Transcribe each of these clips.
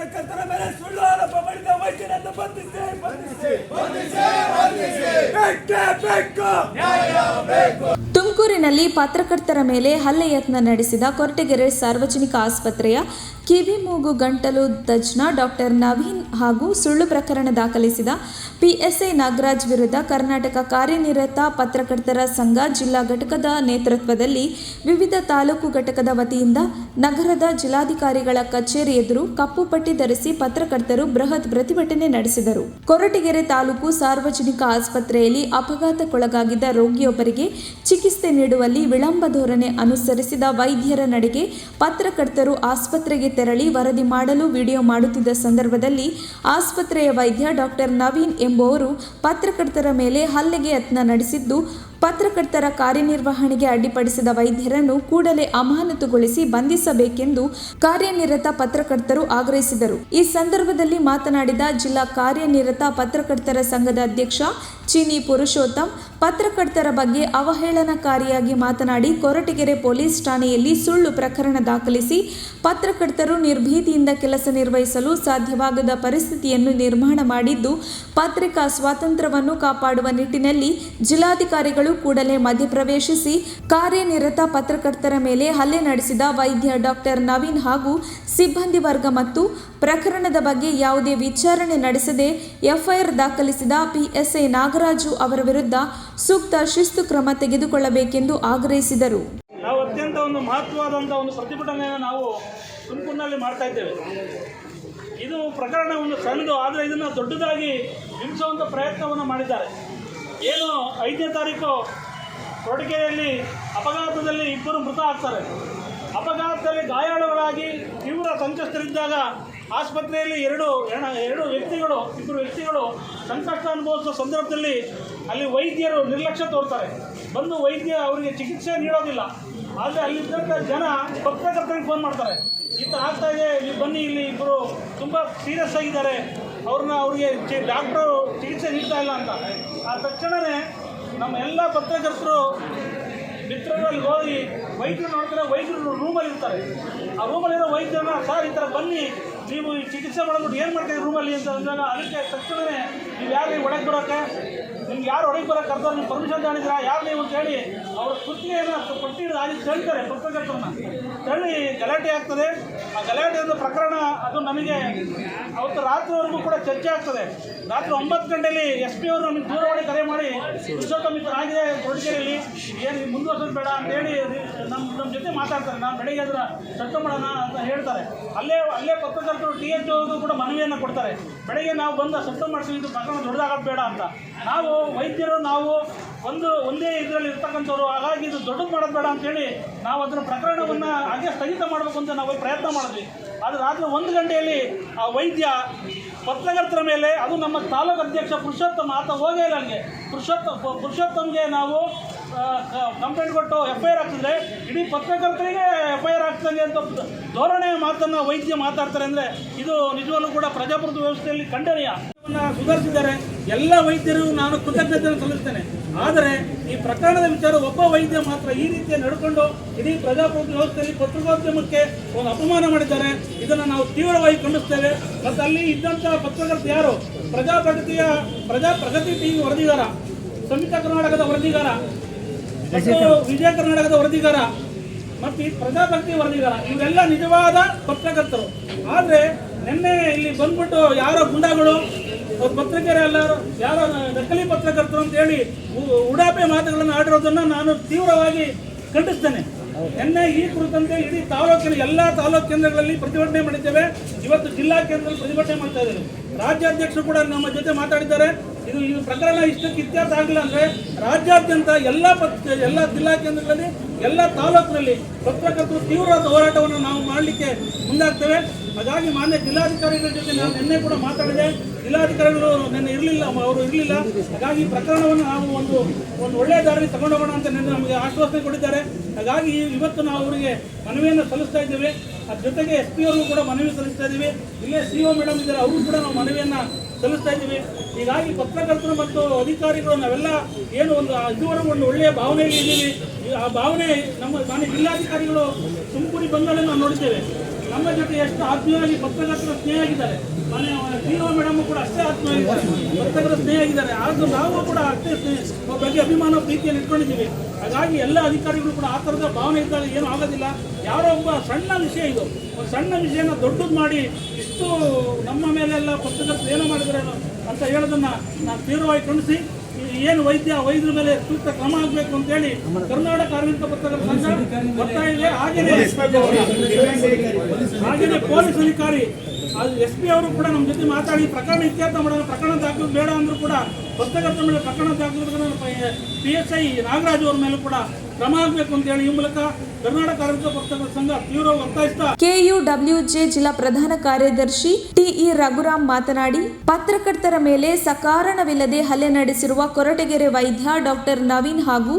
ಪತ್ರಕರ್ತರ ಮೇಲೆ ಸುಳ್ಳು ಆರೋಪ ಮಾಡಿದ ವೈದ್ಯರನ್ನು ಬಂಧಿಸಿ ತುಮಕೂರಿನಲ್ಲಿ ಪತ್ರಕರ್ತರ ಮೇಲೆ ಹಲ್ಲೆ ಯತ್ನ ನಡೆಸಿದ ಕೊರಟಗೆರೆ ಸಾರ್ವಜನಿಕ ಆಸ್ಪತ್ರೆಯ ಕಿವಿ ಮೂಗು ಗಂಟಲು ತಜ್ಞ ಡಾಕ್ಟರ್ ನವೀನ್ ಹಾಗೂ ಸುಳ್ಳು ಪ್ರಕರಣ ದಾಖಲಿಸಿದ ಪಿಎಸ್ಐ ನಾಗರಾಜ್ ವಿರುದ್ಧ ಕರ್ನಾಟಕ ಕಾರ್ಯನಿರತ ಪತ್ರಕರ್ತರ ಸಂಘ ಜಿಲ್ಲಾ ಘಟಕದ ನೇತೃತ್ವದಲ್ಲಿ ವಿವಿಧ ತಾಲೂಕು ಘಟಕದ ವತಿಯಿಂದ ನಗರದ ಜಿಲ್ಲಾಧಿಕಾರಿಗಳ ಕಚೇರಿ ಎದುರು ಕಪ್ಪು ಪಟ್ಟಿ ಧರಿಸಿ ಪತ್ರಕರ್ತರು ಬೃಹತ್ ಪ್ರತಿಭಟನೆ ನಡೆಸಿದರು. ಕೊರಟಗೆರೆ ತಾಲೂಕು ಸಾರ್ವಜನಿಕ ಆಸ್ಪತ್ರೆಯಲ್ಲಿ ಅಪಘಾತಕ್ಕೊಳಗಾಗಿದ್ದ ರೋಗಿಯೊಬ್ಬರಿಗೆ ಚಿಕಿತ್ಸೆ ನೀಡುವಲ್ಲಿ ವಿಳಂಬ ಧೋರಣೆ ಅನುಸರಿಸಿದ ವೈದ್ಯರ ನಡೆಗೆ ಪತ್ರಕರ್ತರು ಆಸ್ಪತ್ರೆಗೆ ತೆರಳಿ ವರದಿ ಮಾಡಲು ವಿಡಿಯೋ ಮಾಡುತ್ತಿದ್ದ ಸಂದರ್ಭದಲ್ಲಿ ಆಸ್ಪತ್ರೆಯ ವೈದ್ಯ ಡಾಕ್ಟರ್ ನವೀನ್ ಎಂಬುವರು ಪತ್ರಕರ್ತರ ಮೇಲೆ ಹಲ್ಲೆಗೆ ಯತ್ನ ನಡೆಸಿದ್ದು, ಪತ್ರಕರ್ತರ ಕಾರ್ಯನಿರ್ವಹಣೆಗೆ ಅಡ್ಡಿಪಡಿಸಿದ ವೈದ್ಯರನ್ನು ಕೂಡಲೇ ಅಮಾನತುಗೊಳಿಸಿ ಬಂಧಿಸಬೇಕೆಂದು ಕಾರ್ಯನಿರತ ಪತ್ರಕರ್ತರು ಆಗ್ರಹಿಸಿದರು. ಈ ಸಂದರ್ಭದಲ್ಲಿ ಮಾತನಾಡಿದ ಜಿಲ್ಲಾ ಕಾರ್ಯನಿರತ ಪತ್ರಕರ್ತರ ಸಂಘದ ಅಧ್ಯಕ್ಷ ಚೀನಿ ಪುರುಷೋತ್ತಮ್, ಪತ್ರಕರ್ತರ ಬಗ್ಗೆ ಅವಹೇಳನಕಾರಿಯಾಗಿ ಮಾತನಾಡಿ ಕೊರಟಗೆರೆ ಪೊಲೀಸ್ ಠಾಣೆಯಲ್ಲಿ ಸುಳ್ಳು ಪ್ರಕರಣ ದಾಖಲಿಸಿ ಪತ್ರಕರ್ತರು ನಿರ್ಭೀತಿಯಿಂದ ಕೆಲಸ ನಿರ್ವಹಿಸಲು ಸಾಧ್ಯವಾಗದ ಪರಿಸ್ಥಿತಿಯನ್ನು ನಿರ್ಮಾಣ ಮಾಡಿದ್ದು, ಪತ್ರಿಕಾ ಸ್ವಾತಂತ್ರ್ಯವನ್ನು ಕಾಪಾಡುವ ನಿಟ್ಟಿನಲ್ಲಿ ಜಿಲ್ಲಾಧಿಕಾರಿಗಳು ಕೂಡಲೇ ಮಧ್ಯಪ್ರವೇಶಿಸಿ ಕಾರ್ಯನಿರತ ಪತ್ರಕರ್ತರ ಮೇಲೆ ಹಲ್ಲೆ ನಡೆಸಿದ ವೈದ್ಯ ಡಾಕ್ಟರ್ ನವೀನ್ ಹಾಗೂ ಸಿಬ್ಬಂದಿ ವರ್ಗ ಮತ್ತು ಪ್ರಕರಣದ ಬಗ್ಗೆ ಯಾವುದೇ ವಿಚಾರಣೆ ನಡೆಸದೆ ಎಫ್ಐಆರ್ ದಾಖಲಿಸಿದ ಪಿಎಸ್ಐ ನಾಗರಾಜು ಅವರ ವಿರುದ್ಧ ಸೂಕ್ತ ಶಿಸ್ತು ಕ್ರಮ ತೆಗೆದುಕೊಳ್ಳಬೇಕೆಂದು ಆಗ್ರಹಿಸಿದರು. ನಾವು ಅತ್ಯಂತ ಒಂದು ಮಹತ್ವವಾದಂಥ ಒಂದು ಪ್ರತಿಭಟನೆಯನ್ನು ನಾವು ತುಮಕೂರಿನಲ್ಲಿ ಮಾಡ್ತಾ ಇದ್ದೇವೆ. ಇದು ಪ್ರಕರಣ ಒಂದು ಸಣ್ಣದು, ಆದರೆ ಇದನ್ನು ದೊಡ್ಡದಾಗಿ ನಿಲ್ಲಿಸುವಂಥ ಪ್ರಯತ್ನವನ್ನು ಮಾಡಿದ್ದಾರೆ. ಏನು 5ನೇ ತಾರೀಕು ಕೊರಟಗೆರೆಯಲ್ಲಿ ಅಪಘಾತದಲ್ಲಿ ಇಬ್ಬರು ಮೃತ ಆಗ್ತಾರೆ. ಅಪಘಾತದಲ್ಲಿ ಗಾಯಾಳುಗಳಾಗಿ ತೀವ್ರ ಸಂಕಷ್ಟರಿದ್ದಾಗ ಆಸ್ಪತ್ರೆಯಲ್ಲಿ ಇಬ್ಬರು ವ್ಯಕ್ತಿಗಳು ಸಂಕಷ್ಟ ಅನುಭವಿಸುವ ಸಂದರ್ಭದಲ್ಲಿ ಅಲ್ಲಿ ವೈದ್ಯರು ನಿರ್ಲಕ್ಷ್ಯ ತೋರ್ತಾರೆ. ಬಂದು ವೈದ್ಯ ಅವರಿಗೆ ಚಿಕಿತ್ಸೆ ನೀಡೋದಿಲ್ಲ. ಆದರೆ ಅಲ್ಲಿದ್ದಂಥ ಜನ ಪತ್ರಕರ್ತರಿಗೆ ಫೋನ್ ಮಾಡ್ತಾರೆ, ಈ ಥರ ಆಗ್ತಾ ಇದೆ, ನೀವು ಬನ್ನಿ, ಇಲ್ಲಿ ಇಬ್ಬರು ತುಂಬ ಸೀರಿಯಸ್ ಆಗಿದ್ದಾರೆ, ಅವ್ರಿಗೆ ಡಾಕ್ಟ್ರು ಚಿಕಿತ್ಸೆ ನೀಡ್ತಾ ಇಲ್ಲ ಅಂತ. ಆ ತಕ್ಷಣವೇ ನಮ್ಮ ಎಲ್ಲ ಪತ್ರಕರ್ತರು ಮಿತ್ರರಲ್ಲಿ ಹೋಗಿ ವೈದ್ಯರು ನೋಡ್ತಾರೆ. ವೈದ್ಯರು ರೂಮಲ್ಲಿ ಇರ್ತಾರೆ. ಆ ರೂಮಲ್ಲಿರೋ ವೈದ್ಯರನ್ನ, ಸರ್ ಈ ಥರ ಬನ್ನಿ, ನೀವು ಈ ಚಿಕಿತ್ಸೆ ಮಾಡೋದ್ಬಿಟ್ಟು ಏನು ಮಾಡ್ತೀವಿ ರೂಮಲ್ಲಿ ಅಂತ ಅಂದಾಗ, ಅದಕ್ಕೆ ತಕ್ಷಣವೇ ನೀವು ಯಾರು ಒಳಗೆ ಬರೋಕ್ಕೆ, ನಿಮ್ಗೆ ಯಾರು ಒಳಗೆ ಬರೋಕ್ಕೆ ಕರ್ತಾರೆ, ನೀವು ಪರ್ಮಿಷನ್ ತಗೊಂಡಿದ್ದೀರಾ, ಯಾರು ನೀವು ಅಂತ ಹೇಳಿ ಅವರ ಕೃತಿಯನ್ನು ಕೊಟ್ಟಿದ್ದು ಅಲ್ಲಿ ತಳ್ತಾರೆ. ಪತ್ರಕರ್ತರನ್ನ ತಳ್ಳಿ ಗಲಾಟೆ ಆಗ್ತದೆ. ಆ ಗಲಾಟೆಯ ಪ್ರಕರಣ ಅದು ನಮಗೆ ಅವತ್ತು ರಾತ್ರಿವರೆಗೂ ಕೂಡ ಚರ್ಚೆ ಆಗ್ತದೆ. ರಾತ್ರಿ 9 ಗಂಟೆಯಲ್ಲಿ SP ಅವರು ನಮಗೆ ದೂರವಾಣಿ ಕರೆ ಮಾಡಿ, ಪುರುಷೋತ್ತಮ ಆಗಿದೆ ಕೊರಟಗೆರೆಯಲ್ಲಿ, ಏನು ಮುಂದುವರ್ಸೋದು ಬೇಡ ಅಂತೇಳಿ ನಮ್ಮ ಜೊತೆ ಮಾತಾಡ್ತಾರೆ. ನಾವು ಬೆಳಗ್ಗೆ ಅದರ ಸಟ್ಟು ಮಾಡೋಣ ಅಂತ ಹೇಳ್ತಾರೆ. ಅಲ್ಲೇ ಪತ್ರಕರ್ತರು TH ಕೂಡ ಮನವಿಯನ್ನು ಕೊಡ್ತಾರೆ, ಬೆಳಗ್ಗೆ ನಾವು ಬಂದು ಸಟ್ಟು ಮಾಡಿಸಿ ಇದು ಪ್ರಕರಣ ದೊಡ್ಡದಾಗೋದು ಬೇಡ ಅಂತ. ನಾವು ವೈದ್ಯರು ಒಂದೇ ಇದರಲ್ಲಿ ಇರ್ತಕ್ಕಂಥವ್ರು, ಹಾಗಾಗಿ ಇದು ದೊಡ್ಡದು ಮಾಡೋದು ಬೇಡ ಅಂತೇಳಿ ನಾವು ಅದರ ಪ್ರಕರಣವನ್ನು ಹಾಗೆ ಸ್ಥಗಿತ ಮಾಡಬೇಕು ಅಂತ ನಾವು ಪ್ರಯತ್ನ ಮಾಡಿದ್ವಿ. ಆದರೆ ರಾತ್ರಿ 1 ಗಂಟೆಯಲ್ಲಿ ಆ ವೈದ್ಯ ಪತ್ರಕರ್ತರ ಮೇಲೆ, ಅದು ನಮ್ಮ ತಾಲೂಕು ಅಧ್ಯಕ್ಷ ಪುರುಷೋತ್ತಮ, ಆತ ಹೋಗೇ ಇಲ್ಲ ಅಲ್ಲಿಗೆ. ಪುರುಷೋತ್ತಮ್ಗೆ ನಾವು ಕಂಪ್ಲೇಂಟ್ ಕೊಟ್ಟು FIR ಹಾಕಿದ್ರೆ ಇಡೀ ಪತ್ರಕರ್ತರಿಗೆ FIR ಆಗ್ತದೆ ಅಂತ ಧೋರಣೆ ಮಾತನ್ನು ವೈದ್ಯ ಮಾತಾಡ್ತಾರೆ. ಅಂದರೆ ಇದು ನಿಜವಾಗ್ಲೂ ಕೂಡ ಪ್ರಜಾಪ್ರಭುತ್ವ ವ್ಯವಸ್ಥೆಯಲ್ಲಿ ಖಂಡನೀಯ. ಸುಧಾರಿಸಿದ್ದಾರೆ. ಎಲ್ಲ ವೈದ್ಯರು ನಾನು ಕೃತಜ್ಞತೆಯನ್ನು ಸಲ್ಲಿಸ್ತೇನೆ. ಆದರೆ ಈ ಪ್ರಕರಣದ ವಿಚಾರ ಒಬ್ಬ ವೈದ್ಯ ಮಾತ್ರ ಈ ರೀತಿಯ ನಡ್ಕೊಂಡು ಇಡೀ ಪ್ರಜಾಪ್ರಭುತ್ವ ವ್ಯವಸ್ಥೆಯಲ್ಲಿ ಪತ್ರಿಕೋದ್ಯಮಕ್ಕೆ ಒಂದು ಅಪಮಾನ ಮಾಡಿದ್ದಾರೆ. ಇದನ್ನು ನಾವು ತೀವ್ರವಾಗಿ ಖಂಡಿಸ್ತೇವೆ. ಮತ್ತು ಅಲ್ಲಿ ಇದ್ದಂಥ ಪತ್ರಕರ್ತ ಯಾರು, ಪ್ರಗತಿ TV ವರದಿಗಾರ, ಸಂಯುಕ್ತ ಕರ್ನಾಟಕದ ವರದಿಗಾರ ಮತ್ತು ವಿಜಯ ಕರ್ನಾಟಕದ ವರದಿಗಾರ ಮತ್ತು ಈ ಪ್ರಜಾಭಕ್ತಿ ವರದಿಗಾರ, ಇವರೆಲ್ಲ ನಿಜವಾದ ಪತ್ರಕರ್ತರು. ಆದರೆ ನಿನ್ನೆ ಇಲ್ಲಿ ಬಂದ್ಬಿಟ್ಟು ಯಾರೋ ಗುಂಡಾಗಳು ಪತ್ರಿಕೆರೆ ಎಲ್ಲರೂ ಯಾರೋ ನಕಲಿ ಪತ್ರಕರ್ತರು ಅಂತ ಹೇಳಿ ಉಡಾಪೆ ಮಾತುಗಳನ್ನು ಆಡಿರೋದನ್ನು ನಾನು ತೀವ್ರವಾಗಿ ಖಂಡಿಸ್ತೇನೆ. ನಿನ್ನೆ ಈ ಕುರಿತಂತೆ ಇಡೀ ಎಲ್ಲ ತಾಲೂಕು ಕೇಂದ್ರಗಳಲ್ಲಿ ಪ್ರತಿಭಟನೆ ಮಾಡಿದ್ದೇವೆ. ಇವತ್ತು ಜಿಲ್ಲಾ ಕೇಂದ್ರದಲ್ಲಿ ಪ್ರತಿಭಟನೆ ಮಾಡ್ತಾ ಇದ್ದೇವೆ. ರಾಜ್ಯಾಧ್ಯಕ್ಷರು ಕೂಡ ನಮ್ಮ ಜೊತೆ ಮಾತಾಡಿದ್ದಾರೆ. ಇದು ಪ್ರಕರಣ ಇಷ್ಟಕ್ಕೆ ಇತ್ಯರ್ಥ ಆಗಿಲ್ಲ ಅಂದರೆ ರಾಜ್ಯಾದ್ಯಂತ ಎಲ್ಲ ಜಿಲ್ಲಾ ಕೇಂದ್ರಗಳಲ್ಲಿ, ಎಲ್ಲ ತಾಲೂಕಿನಲ್ಲಿ ಪತ್ರಕರ್ತರು ತೀವ್ರವಾದ ಹೋರಾಟವನ್ನು ನಾವು ಮಾಡಲಿಕ್ಕೆ ಮುಂದಾಗ್ತೇವೆ. ಹಾಗಾಗಿ ಮಾನ್ಯ ಜಿಲ್ಲಾಧಿಕಾರಿಗಳ ಜೊತೆ ನಾನು ನಿನ್ನೆ ಕೂಡ ಮಾತಾಡಿದೆ. ಜಿಲ್ಲಾಧಿಕಾರಿಗಳು ನಿನ್ನೆ ಅವರು ಇರಲಿಲ್ಲ. ಹಾಗಾಗಿ ಪ್ರಕರಣವನ್ನು ನಾವು ಒಂದು ಒಳ್ಳೆಯ ದಾರಿ ತಗೊಂಡೋಗೋಣ ಅಂತ ನಿನ್ನೆ ನಮಗೆ ಆಶ್ವಾಸನೆ ಕೊಟ್ಟಿದ್ದಾರೆ. ಹಾಗಾಗಿ ಇವತ್ತು ನಾವು ಅವರಿಗೆ ಮನವಿಯನ್ನು ಸಲ್ಲಿಸ್ತಾ ಇದ್ದೇವೆ. ಅದ್ರ ಜೊತೆಗೆ SP ಅವ್ರಿಗೂ ಕೂಡ ಮನವಿ ಸಲ್ಲಿಸ್ತಾ ಇದ್ದೀವಿ. ಇಲ್ಲೇ CO ಮೇಡಮ್ ಇದ್ದಾರೆ, ಅವ್ರಿಗೂ ಕೂಡ ನಾವು ಮನವಿಯನ್ನು ಸಲ್ಲಿಸ್ತಾ ಇದ್ದೀವಿ. ಹೀಗಾಗಿ ಪತ್ರಕರ್ತರು ಮತ್ತು ಅಧಿಕಾರಿಗಳು ನಾವೆಲ್ಲ ಏನು ಇದುವರೆಗೂ ಒಂದು ಒಳ್ಳೆಯ ಭಾವನೆಯಲ್ಲಿ ಇದ್ದೀವಿ. ಆ ಭಾವನೆ ನಮ್ಮ ಮಾನ್ಯ ಜಿಲ್ಲಾಧಿಕಾರಿಗಳು ತುಮಕೂರಿಗೆ ಬಂದಾಗ ನಾವು ನೋಡಿದ್ದೇವೆ. ನಮ್ಮ ಜೊತೆ ಎಷ್ಟು ಆತ್ಮೀಯವಾಗಿ ಪತ್ರಕರ್ತರ ಸ್ನೇಹ ಆಗಿದ್ದಾರೆ. ಮನೆ ಟಿ.ಒ. ಮೇಡಮ್ ಕೂಡ ಅಷ್ಟೇ ಆತ್ಮೀಯವಾಗಿದ್ದಾರೆ, ಪತ್ರಕರ್ತರ ಸ್ನೇಹ ಆಗಿದ್ದಾರೆ. ಆದರೂ ನಾವು ಕೂಡ ಅಷ್ಟೇ ಬಗ್ಗೆ ಅಭಿಮಾನ ಪ್ರೀತಿಯನ್ನು ಇಟ್ಕೊಂಡಿದ್ದೀವಿ. ಹಾಗಾಗಿ ಎಲ್ಲ ಅಧಿಕಾರಿಗಳು ಕೂಡ ಆ ಥರದ ಭಾವನೆ ಇದ್ದಾಗ ಏನೂ ಆಗೋದಿಲ್ಲ. ಯಾರೋ ಒಬ್ಬ ಸಣ್ಣ ವಿಷಯ, ಇದು ಒಂದು ಸಣ್ಣ ವಿಷಯನ ದೊಡ್ಡದು ಮಾಡಿ ಇಷ್ಟು ನಮ್ಮ ಮೇಲೆಲ್ಲ ಪತ್ರಕರ್ತರು ಏನೋ ಮಾಡಿದ್ದಾರೆ ಅಂತ ಹೇಳೋದನ್ನು ನಾನು ತೀವ್ರವಾಗಿ ಖಂಡಿಸಿ, ಏನು ವೈದ್ಯರ ಮೇಲೆ ಸೂಕ್ತ ಕ್ರಮ ಆಗಬೇಕು ಅಂತೇಳಿ ಕರ್ನಾಟಕ ಕಾರ್ಮಿಕ ಪತ್ರಕರ್ತರ ಸಂಘ ಒತ್ತಾಯ ಇದೆ. ಹಾಗೆಯೇ ಪೊಲೀಸ್ ಅಧಿಕಾರಿ SP ಅವರು ಕೂಡ ನಮ್ಮ ಜೊತೆ ಮಾತಾಡಿ ಪ್ರಕರಣ ಇತ್ಯರ್ಥ ಮಾಡೋದು, ಪ್ರಕರಣ ದಾಖಲು ಬೇಡ ಅಂದರೂ ಕೂಡ ಪತ್ರಕರ್ತರ ಮೇಲೆ ಪ್ರಕರಣ ದಾಖಲು PSI ನಾಗರಾಜ್ ಅವರ ಮೇಲೂ ಕೂಡ ಕ್ರಮ ಆಗಬೇಕು ಅಂತೇಳಿ ಈ ಮೂಲಕ ಕರ್ನಾಟಕ ಕಾರ್ಮಿಕ ಪತ್ರಕರ್ತರ ಸಂಘ ತೀವ್ರವಾಗಿ ಒತ್ತಾಯಿಸ್ತಾ KUWJ ಜಿಲ್ಲಾ ಪ್ರಧಾನ ಕಾರ್ಯದರ್ಶಿ TE ರಘುರಾಮ್ ಮಾತನಾಡಿ, ಪತ್ರಕರ್ತರ ಮೇಲೆ ಸಕಾರಣವಿಲ್ಲದೆ ಹಲ್ಲೆ ನಡೆಸಿರುವ ಕೊರಟಗೆರೆ ವೈದ್ಯ ಡಾಕ್ಟರ್ ನವೀನ್ ಹಾಗೂ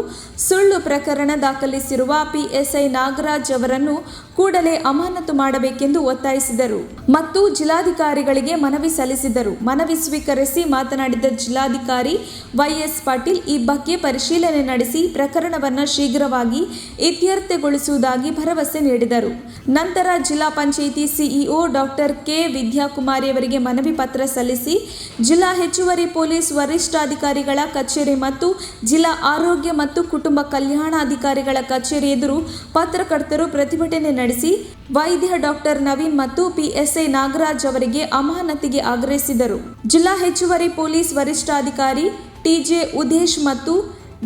ಸುಳ್ಳು ಪ್ರಕರಣ ದಾಖಲಿಸಿರುವ PSI ನಾಗರಾಜ್ ಅವರನ್ನು ಕೂಡಲೇ ಅಮಾನತು ಮಾಡಬೇಕೆಂದು ಒತ್ತಾಯಿಸಿದರು ಮತ್ತು ಜಿಲ್ಲಾಧಿಕಾರಿಗಳಿಗೆ ಮನವಿ ಸಲ್ಲಿಸಿದರು. ಮನವಿ ಸ್ವೀಕರಿಸಿ ಮಾತನಾಡಿದ ಜಿಲ್ಲಾಧಿಕಾರಿ YS ಪಾಟೀಲ್ ಈ ಬಗ್ಗೆ ಪರಿಶೀಲನೆ ನಡೆಸಿ ಪ್ರಕರಣವನ್ನು ಶೀಘ್ರವಾಗಿ ಇತ್ಯರ್ಥಗೊಳಿಸುವುದಾಗಿ ಭರವಸೆ ನೀಡಿದರು. ನಂತರ ಜಿಲ್ಲಾ panchayat CEO doctor K Vidyakumari ಅವರಿಗೆ ಮನವಿ ಪತ್ರ ಸಲ್ಲಿಸಿ ಜಿಲ್ಲಾ ಹೆಚ್ಚುವರಿ ಪೊಲೀಸ್ ವರಿಷ್ಠಾಧಿಕಾರಿಗಳ ಕಚೇರಿ ಮತ್ತು ಜಿಲ್ಲಾ ಆರೋಗ್ಯ ಮತ್ತು ಕುಟುಂಬ ಕಲ್ಯಾಣಾಧಿಕಾರಿಗಳ ಕಚೇರಿ ಎದುರು ಪತ್ರಕರ್ತರು ಪ್ರತಿಭಟನೆ ನಡೆಸಿ ವೈದ್ಯ ಡಾಕ್ಟರ್ ನವೀನ್ ಮತ್ತು PSI ನಾಗರಾಜ್ ಅವರಿಗೆ ಅಮಾನತಿಗೆ ಆಗ್ರಹಿಸಿದರು. ಜಿಲ್ಲಾ ಹೆಚ್ಚುವರಿ ಪೊಲೀಸ್ ವರಿಷ್ಠಾಧಿಕಾರಿ TJ ಉದೇಶ್ ಮತ್ತು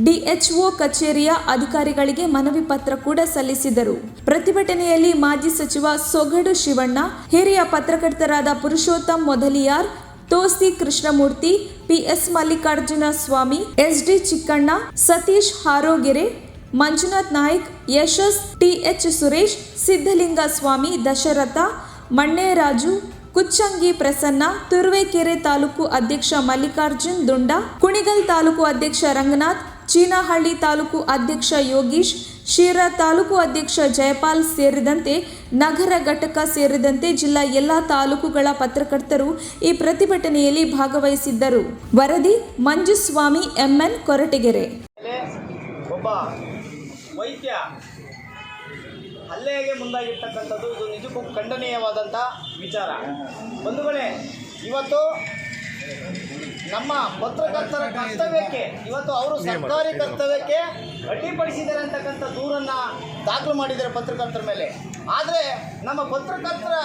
DHO ಕಚೇರಿಯ ಅಧಿಕಾರಿಗಳಿಗೆ ಮನವಿ ಪತ್ರ ಕೂಡ ಸಲ್ಲಿಸಿದರು. ಪ್ರತಿಭಟನೆಯಲ್ಲಿ ಮಾಜಿ ಸಚಿವ ಸೊಗಡು ಶಿವಣ್ಣ, ಹಿರಿಯ ಪತ್ರಕರ್ತರಾದ ಪುರುಷೋತ್ತಮ್ ಮೊದಲಿಯಾರ್, ತೋಸ್ತಿ ಕೃಷ್ಣಮೂರ್ತಿ, PS ಮಲ್ಲಿಕಾರ್ಜುನ ಸ್ವಾಮಿ, SD ಚಿಕ್ಕಣ್ಣ, ಸತೀಶ್ ಹಾರೋಗೆರೆ, ಮಂಜುನಾಥ್ ನಾಯ್ಕ್, ಯಶಸ್, TH ಸುರೇಶ್, ಸಿದ್ಧಲಿಂಗ ಸ್ವಾಮಿ, ದಶರಥ, ಮಣ್ಣೇರಾಜು, ಕುಚ್ಚಂಗಿ ಪ್ರಸನ್ನ, ತುರುವೇಕೆರೆ ತಾಲೂಕು ಅಧ್ಯಕ್ಷ ಮಲ್ಲಿಕಾರ್ಜುನ್ ದುಂಡ, ಕುಣಿಗಲ್ ತಾಲೂಕು ಅಧ್ಯಕ್ಷ ರಂಗನಾಥ್, ಚೀನಹಳ್ಳಿ ತಾಲೂಕು ಅಧ್ಯಕ್ಷ ಯೋಗೀಶ್, ಶಿರಾ ತಾಲೂಕು ಅಧ್ಯಕ್ಷ ಜಯಪಾಲ್ ಸೇರಿದಂತೆ ನಗರ ಘಟಕ ಸೇರಿದಂತೆ ಜಿಲ್ಲಾ ಎಲ್ಲ ತಾಲೂಕುಗಳ ಪತ್ರಕರ್ತರು ಈ ಪ್ರತಿಭಟನೆಯಲ್ಲಿ ಭಾಗವಹಿಸಿದ್ದರು. ವರದಿ ಮಂಜುಸ್ವಾಮಿ MN ಕೊರಟಗೆರೆ. ಒಬ್ಬ ವೈದ್ಯ ಹಲ್ಲೆಗೆ ಮುಂದಾಗಿರ್ತಕ್ಕಂಥದ್ದು ಇದು ನಿಜಕ್ಕೂ ಖಂಡನೀಯವಾದಂಥ ವಿಚಾರ. ಬಂಧುಗಳೇ, ಇವತ್ತು ನಮ್ಮ ಪತ್ರಕರ್ತರ ಕರ್ತವ್ಯಕ್ಕೆ ಇವತ್ತು ಅವರು ಸರ್ಕಾರಿ ಕರ್ತವ್ಯಕ್ಕೆ ಅಡ್ಡಿಪಡಿಸಿದ್ದಾರೆ ಅಂತಕ್ಕಂಥ ದೂರನ್ನು ದಾಖಲು ಮಾಡಿದ್ದಾರೆ ಪತ್ರಕರ್ತರ ಮೇಲೆ. ಆದರೆ ನಮ್ಮ ಪತ್ರಕರ್ತರ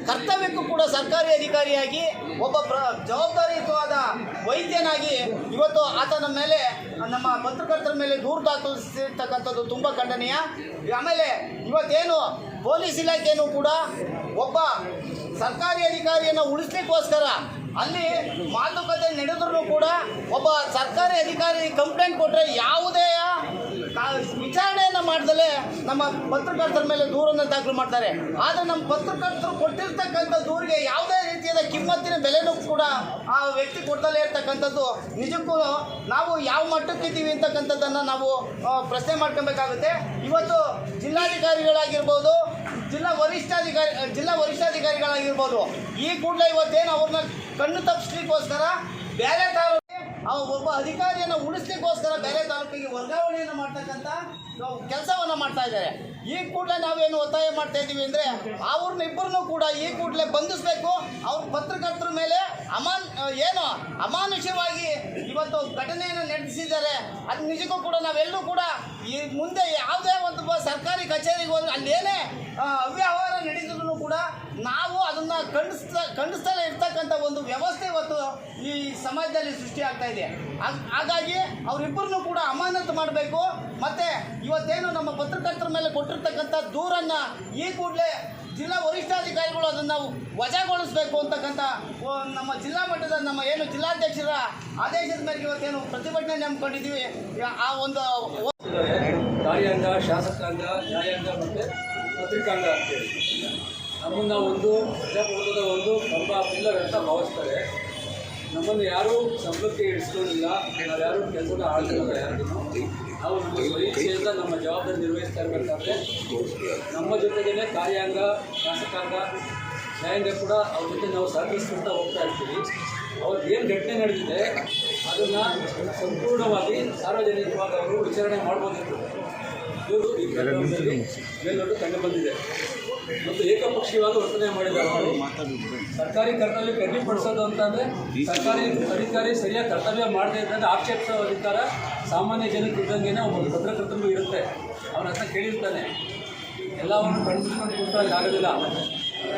ಕರ್ತವ್ಯಕ್ಕೂ ಕೂಡ ಸರ್ಕಾರಿ ಅಧಿಕಾರಿಯಾಗಿ ಒಬ್ಬ ಜವಾಬ್ದಾರಿಯುತವಾದ ವೈದ್ಯನಾಗಿ ಇವತ್ತು ಆತನ ಮೇಲೆ ನಮ್ಮ ಪತ್ರಕರ್ತರ ಮೇಲೆ ದೂರು ದಾಖಲಿಸಿರ್ತಕ್ಕಂಥದ್ದು ತುಂಬ ಖಂಡನೀಯ. ಆಮೇಲೆ ಇವತ್ತೇನು ಪೊಲೀಸ್ ಇಲಾಖೆಯೂ ಕೂಡ ಒಬ್ಬ ಸರ್ಕಾರಿ ಅಧಿಕಾರಿಯನ್ನು ಉಳಿಸ್ಲಿಕ್ಕೋಸ್ಕರ ಅಲ್ಲಿ ಮಾತುಕತೆ ನಡೆದ್ರೂ ಕೂಡ ಒಬ್ಬ ಸರ್ಕಾರಿ ಅಧಿಕಾರಿ ಕಂಪ್ಲೇಂಟ್ ಕೊಟ್ಟರೆ ಯಾವುದೇ ವಿಚಾರಣೆಯನ್ನು ಮಾಡ್ದಲೇ ನಮ್ಮ ಪತ್ರಕರ್ತರ ಮೇಲೆ ದೂರನ್ನು ದಾಖಲು ಮಾಡ್ತಾರೆ. ಆದರೆ ನಮ್ಮ ಪತ್ರಕರ್ತರು ಕೊಟ್ಟಿರ್ತಕ್ಕಂಥ ದೂರಿಗೆ ಯಾವುದೇ ರೀತಿಯಾದ ಕಿಮ್ಮತ್ತಿನ ಬೆಲೆನೂ ಕೂಡ ಆ ವ್ಯಕ್ತಿ ಕೊಡ್ತಲೇ ಇರ್ತಕ್ಕಂಥದ್ದು ನಿಜಕ್ಕೂ ನಾವು ಯಾವ ಮಟ್ಟಕ್ಕಿದ್ದೀವಿ ಅಂತಕ್ಕಂಥದ್ದನ್ನು ನಾವು ಪ್ರಶ್ನೆ ಮಾಡ್ಕೊಬೇಕಾಗುತ್ತೆ. ಇವತ್ತು ಜಿಲ್ಲಾಧಿಕಾರಿಗಳಾಗಿರ್ಬೋದು, ಜಿಲ್ಲಾ ವರಿಷ್ಠಾಧಿಕಾರಿಗಳಾಗಿರ್ಬೋದು, ಈ ಕೂಡಲೇ ಇವತ್ತೇನು ಅವ್ರನ್ನ ಕಣ್ಣು ತಪ್ಪಿಸ್ಲಿಕ್ಕೋಸ್ಕರ ಬೇರೆ ತಾಲೂಕಿಗೆ ಒಬ್ಬ ಅಧಿಕಾರಿಯನ್ನು ಉಳಿಸ್ಲಿಕ್ಕೋಸ್ಕರ ಬೇರೆ ತಾಲೂಕಿಗೆ ವರ್ಗಾವಣೆಯನ್ನು ಮಾಡ್ತಕ್ಕಂಥ ಕೆಲಸವನ್ನು ಮಾಡ್ತಾ ಇದ್ದಾರೆ. ಈ ಕೂಡಲೇ ನಾವೇನು ಒತ್ತಾಯ ಮಾಡ್ತಾ ಇದ್ದೀವಿ ಅಂದರೆ ಅವ್ರನ್ನ ಇಬ್ಬರನ್ನೂ ಕೂಡ ಈ ಕೂಡಲೇ ಬಂಧಿಸಬೇಕು. ಅವ್ರ ಪತ್ರಕರ್ತರ ಮೇಲೆ ಅಮಾನುಷವಾಗಿ ಇವತ್ತು ಘಟನೆಯನ್ನು ನಡೆಸಿದ್ದಾರೆ. ಅದು ನಿಜಕ್ಕೂ ಕೂಡ ನಾವೆಲ್ಲರೂ ಕೂಡ ಈ ಮುಂದೆ ಯಾವುದೇ ಒಂದು ಸರ್ಕಾರಿ ಕಚೇರಿಗೆ ಹೋದ್ರೆ ಅಲ್ಲೇನೇ ಅವ್ಯವಹಾರ ನಡೆಸಿದ್ರು ಕೂಡ ನಾವು ಅದನ್ನು ಖಂಡಿಸ್ತಲೇ ಇರ್ತಕ್ಕಂಥ ಒಂದು ವ್ಯವಸ್ಥೆ ಇವತ್ತು ಈ ಸಮಾಜದಲ್ಲಿ ಸೃಷ್ಟಿಯಾಗ್ತಾ ಇದೆ. ಹಾಗಾಗಿ ಅವರಿಬ್ಬರನ್ನೂ ಕೂಡ ಅಮಾನತು ಮಾಡಬೇಕು. ಮತ್ತು ಇವತ್ತೇನು ನಮ್ಮ ಪತ್ರಕರ್ತರ ಮೇಲೆ ಕೊಟ್ಟಿರ್ತಕ್ಕಂಥ ದೂರನ್ನು ಈ ಕೂಡಲೇ ಜಿಲ್ಲಾ ವರಿಷ್ಠಾಧಿಕಾರಿಗಳು ಅದನ್ನು ವಜಾಗೊಳಿಸಬೇಕು ಅಂತಕ್ಕಂಥ ನಮ್ಮ ಜಿಲ್ಲಾ ಮಟ್ಟದ ನಮ್ಮ ಏನು ಜಿಲ್ಲಾಧ್ಯಕ್ಷರ ಆದೇಶದ ಮೇರೆಗೆ ಇವತ್ತೇನು ಪ್ರತಿಭಟನೆ ಹಮ್ಮಿಕೊಂಡಿದ್ದೀವಿ. ಆ ಒಂದು ಕಾರ್ಯಾಂಗ, ಶಾಸಕಾಂಗ, ನ್ಯಾಯಾಂಗ ಮತ್ತು ಪತ್ರಿಕಾಂಗ ಅಂತೇಳಿ ನಮ್ಮನ್ನು ಒಂದು ಪ್ರಜಾಪ್ರಭುತ್ವದ ಒಂದು ಕಂಬ ಪಿಲ್ಲರ್ ಅಂತ ಭಾವಿಸ್ತಾರೆ. ನಮ್ಮನ್ನು ಯಾರೂ ಸಂಬಳಕ್ಕೆ ಇಡಿಸ್ಕೊಂಡಿಲ್ಲ, ನಾವು ಯಾರೂ ಕೆಲಸದ ಆಳ್ತಿಲ್ಲ. ಯಾರಿಗೂ ನಾವು ನಮ್ಮ ಸ್ವಇಚ್ಛೆಯಿಂದ ನಮ್ಮ ಜವಾಬ್ದಾರಿ ನಿರ್ವಹಿಸ್ತಾ ಇರಬೇಕಾದ್ರೆ ನಮ್ಮ ಜೊತೆಗೇ ಕಾರ್ಯಾಂಗ, ಶಾಸಕಾಂಗ, ನ್ಯಾಯಾಂಗ ಕೂಡ ಅವ್ರ ಜೊತೆ ನಾವು ಸಹಕರಿಸ್ಕೊಳ್ತಾ ಹೋಗ್ತಾ ಇರ್ತೀವಿ. ಅವ್ರಿಗೆ ಏನು ಘಟನೆ ನಡೆದಿದೆ ಅದನ್ನು ಸಂಪೂರ್ಣವಾಗಿ ಸಾರ್ವಜನಿಕವಾಗಿ ಅವರು ವಿಚಾರಣೆ ಮಾಡ್ಬೋದಿರ್ತದೆ. ಇವರು ಈ ಪ್ರಕರಣದಲ್ಲಿ ಮೇಲ್ನೋಟಕ್ಕೆ ಕಂಡು ಬಂದಿದೆ ಮತ್ತು ಏಕಪಕ್ಷೀಯವಾಗಿ ವರ್ತನೆ ಮಾಡಿದ್ದಾರೆ ಅವರು. ಸರ್ಕಾರಿ ಕರ್ತವ್ಯಕ್ಕೆ ಅಡ್ಡಿಪಡಿಸೋದು ಅಂತಂದರೆ ಸರ್ಕಾರಿ ಅಧಿಕಾರಿ ಸರಿಯಾಗಿ ಕರ್ತವ್ಯ ಮಾಡದೇ ಇದ್ದಾಗ ಆಕ್ಷೇಪಿಸೋ ಅಧಿಕಾರ ಸಾಮಾನ್ಯ ಜನಕ್ಕೆ ಇದ್ದಂಗೆ ಒಬ್ಬ ಪತ್ರಕರ್ತರಿಗೂ ಇರುತ್ತೆ. ಅವನ ಹತ್ರ ಕೇಳಿರ್ತಾನೆ, ಎಲ್ಲವನ್ನು ಕಂಡುಕೊಂಡು ಕೂತ್ಕೊಳ್ಳೋಕೆ ಆಗೋದಿಲ್ಲ.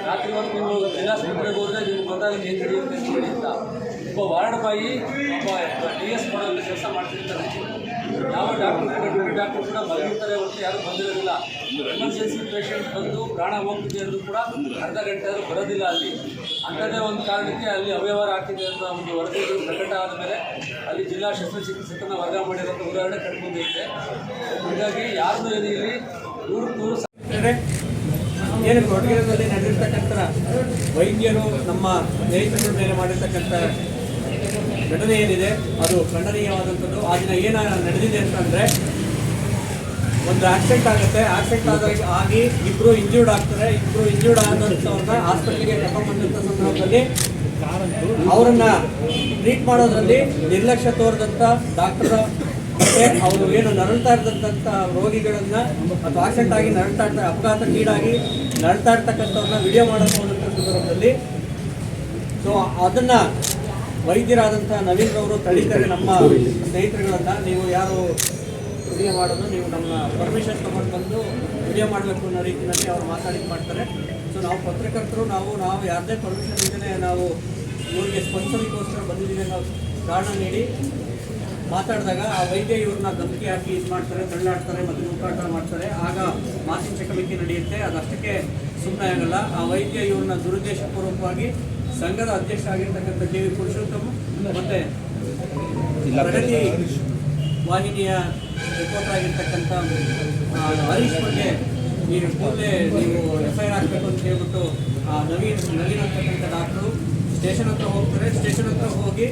ರಾತ್ರಿ ಹೊತ್ತು ನೀವು ಜಿಲ್ಲಾಸ್ಪತ್ರೆಗೆ ಹೋದರೆ ನಿಮ್ಗೆ ಗೊತ್ತಾಗ ಏನು ನಡೆಯುತ್ತೆ ಅಂತ. ಒಬ್ಬ ವಾರ್ಡ್ ಬಾಯಿ ಒಬ್ಬ DS ಮಾಡೋಲ್ಲಿ ಕೆಲಸ ಮಾಡ್ತಿರ್ತಾನೆ. ಯಾವ ಡಾಕ್ಟರ್ ಕೂಡ ಬಂದಿರ್ತಾರೆ ಹೊರತು ಯಾರು ಬಂದಿರೋದಿಲ್ಲ. ಎಮರ್ಜೆನ್ಸಿ ಪೇಷಂಟ್ ಬಂದು ಪ್ರಾಣ ಹೋಗ್ತಿದೆ ಅಂದರೂ ಕೂಡ ಅರ್ಧ ಗಂಟೆ ಆದರೂ ಬರೋದಿಲ್ಲ ಅಲ್ಲಿ. ಅಂಥದ್ದೇ ಒಂದು ಕಾರಣಕ್ಕೆ ಅಲ್ಲಿ ಅವ್ಯವಹಾರ ಆಗ್ತಿದೆ ಅಂತ ಒಂದು ವರದಿಗಳು ಪ್ರಕಟ ಆದ ಮೇಲೆ ಅಲ್ಲಿ ಜಿಲ್ಲಾ ಶಸ್ತ್ರಚಿಕಿತ್ಸಕನ ವರ್ಗ ಮಾಡಿರೋಂಥ ಉದಾಹರಣೆ ಕಂಡುಬಂದೈತೆ. ಹೀಗಾಗಿ ಯಾರನ್ನೂ ಇಲ್ಲಿ 100% ಏನು ಕೊಡಗಿನಲ್ಲಿ ನಡೆದಿರ್ತಕ್ಕಂಥ ವೈದ್ಯರು ನಮ್ಮ ಸ್ನೇಹಿತರ ಮೇಲೆ ಮಾಡಿರ್ತಕ್ಕಂಥ ಘಟನೆ ಏನಿದೆ ಅದು ಖಂಡನೀಯವಾದಂಥದ್ದು. ಆ ದಿನ ಏನು ನಡೆದಿದೆ ಅಂತಂದರೆ, ಒಂದು ಆಕ್ಸಿಡೆಂಟ್ ಆಗುತ್ತೆ. ಆಕ್ಸಿಡೆಂಟ್ ಆಗಿ ಇಬ್ಬರು ಇಂಜೂರ್ಡ್ ಆಗ್ತಾರೆ. ಇಬ್ಬರು ಇಂಜೂರ್ಡ್ ಆದಂಥವ್ರನ್ನ ಹಾಸ್ಪಿಟ್ಲಿಗೆ ಕರ್ಕೊಂಡ್ಬಂದಂಥ ಸಂದರ್ಭದಲ್ಲಿ ಅವರನ್ನು ಟ್ರೀಟ್ ಮಾಡೋದ್ರಲ್ಲಿ ನಿರ್ಲಕ್ಷ್ಯ ತೋರಿದಂಥ ಡಾಕ್ಟರ್ ಮತ್ತು ಅವರು ಏನು ನರಳ್ತಾ ಇರ್ತಕ್ಕಂಥ ರೋಗಿಗಳನ್ನು ಅಥವಾ ಆಕ್ಸಿಡೆಂಟ್ ಆಗಿ ಅಪಘಾತಕ್ಕೀಡಾಗಿ ನರಳ್ತಾ ಇರ್ತಕ್ಕಂಥವ್ರನ್ನ ವಿಡಿಯೋ ಮಾಡೋಕ್ಕೆ ಹೋದಂಥ ಸಂದರ್ಭದಲ್ಲಿ ಸೊ ಅದನ್ನು ವೈದ್ಯರಾದಂಥ ನವೀನ್ ಅವರು ತಡೀತಾರೆ ನಮ್ಮ ಸ್ನೇಹಿತರುಗಳನ್ನು. ನೀವು ಯಾರು ವಿಡಿಯೋ ಮಾಡೋದು, ನೀವು ನಮ್ಮ ಪರ್ಮಿಷನ್ ತೊಗೊಂಡು ಬಂದು ವಿಡಿಯೋ ಮಾಡಬೇಕು ಅನ್ನೋ ರೀತಿಯಲ್ಲಿ ಅವರು ಮಾಡ್ತಾರೆ. ಸೊ ನಾವು ಪತ್ರಕರ್ತರು ನಾವು ಯಾರದೇ ಪರ್ಮಿಷನ್ ಇಲ್ಲದೇ ನಾವು ಇವ್ರಿಗೆ ಸ್ಪಂದಿಸೋದಕ್ಕೋಸ್ಕರ ಬಂದಿದ್ದೀವಿ ಅನ್ನೋ ಕಾರಣ ನೀಡಿ ಮಾತಾಡಿದಾಗ ಆ ವೈದ್ಯ ಇವ್ರನ್ನ ಧಮಕಿ ಹಾಕಿ ಇದು ಮಾಡ್ತಾರೆ, ತಳ್ಳಾಡ್ತಾರೆ ಮತ್ತು ನೂಕಾಟ ಮಾಡ್ತಾರೆ. ಆಗ ಮಾತಿನ ಚಕಮಕಿ ನಡೆಯುತ್ತೆ. ಅದಷ್ಟಕ್ಕೆ ಸುಮ್ಮನೆ ಆಗಲ್ಲ. ಆ ವೈದ್ಯ ಇವ್ರನ್ನ ದುರುದ್ದೇಶಪೂರ್ವಕವಾಗಿ ಸಂಘದ ಅಧ್ಯಕ್ಷ ಆಗಿರ್ತಕ್ಕಂಥ KV ಪುರುಷೋತ್ತಮ ಮತ್ತು ಪ್ರಗತಿ ವಾಹಿನಿಯ ರಿಪೋರ್ಟರ್ ಆಗಿರ್ತಕ್ಕಂಥ ಹರೀಶ್ ಬಗ್ಗೆ ಈ ಕೂಡಲೇ ನೀವು FIR ಹಾಕಬೇಕು ಅಂತ ಹೇಳ್ಬಿಟ್ಟು ನವೀನ್ ಅಂತಕ್ಕಂಥ ಡಾಕ್ಟ್ರು ಸ್ಟೇಷನ್ ಹತ್ರ ಹೋಗ್ತಾರೆ. ಸ್ಟೇಷನ್ ಹತ್ರ ಹೋಗಿ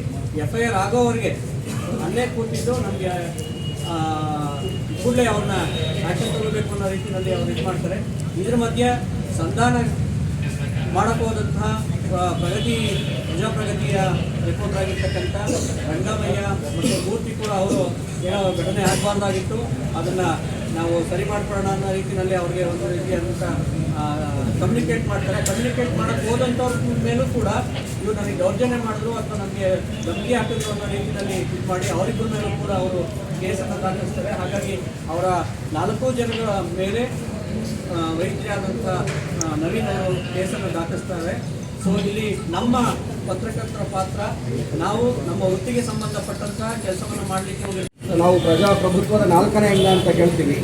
FIR ಆಗೋವರೆಗೆ ಅಲ್ಲೇ ಕೂತಿದ್ದು ನಮಗೆ ಕೂಡಲೇ ಅವ್ರನ್ನ ಆ್ಯಕ್ಷನ್ ತಗೋಬೇಕು ಅನ್ನೋ ರೀತಿಯಲ್ಲಿ ಅವ್ರು ಇದು ಮಾಡ್ತಾರೆ. ಇದ್ರ ಮಧ್ಯೆ ಸಂಧಾನ ಮಾಡೋಕ್ಕೆ ಹೋದಂತಹ ಪ್ರಜಾಪ್ರಗತಿಯ ರಿಪೋರ್ಟರ್ ಆಗಿರ್ತಕ್ಕಂಥ ರಂಗಮಯ್ಯ ಮತ್ತು ಮೂರ್ತಿ ಕೂಡ ಅವರು ಏನೋ ಘಟನೆ ಆಗಬಾರ್ದಾಗಿತ್ತು, ಅದನ್ನು ನಾವು ಸರಿ ಮಾಡ್ಕೊಳ್ಳೋಣ ಅನ್ನೋ ರೀತಿಯಲ್ಲಿ ಅವ್ರಿಗೆ ಒಂದು ರೀತಿಯಾದಂಥ ಕಮ್ಯುನಿಕೇಟ್ ಮಾಡ್ತಾರೆ. ಕಮ್ಯುನಿಕೇಟ್ ಮಾಡೋಕ್ಕೆ ಹೋದಂಥವ್ರ ಮೇಲೂ ಕೂಡ ಇವರು ನನಗೆ ದೌರ್ಜನ್ಯ ಮಾಡಿದ್ರು ಅಥವಾ ನನಗೆ ಧಮಕಿ ಹಾಕಿದ್ರು ಅನ್ನೋ ರೀತಿಯಲ್ಲಿ ಇದು ಮಾಡಿ ಅವರಿಬ್ಬರ ಮೇಲೂ ಕೂಡ ಅವರು ಕೇಸನ್ನು ದಾಖಲಿಸ್ತಾರೆ. ಹಾಗಾಗಿ ಅವರ 4 ಜನಗಳ ಮೇಲೆ ವೈದ್ಯರಾದಂಥ ನವೀನ್ ಅವರು ಕೇಸನ್ನು ದಾಖಲಿಸ್ತಾರೆ. ಸೊ ಇಲ್ಲಿ ನಮ್ಮ ಪತ್ರಕರ್ತರ ಪಾತ್ರ, ನಾವು ನಮ್ಮ ವೃತ್ತಿಗೆ ಸಂಬಂಧಪಟ್ಟಂಥ ಕೆಲಸವನ್ನು ಮಾಡಲಿಕ್ಕೆ ಹೋಗಿ ನಾವು ಪ್ರಜಾಪ್ರಭುತ್ವದ 4ನೇ ಅಂಗ ಅಂತ ಕೇಳ್ತೀವಿ.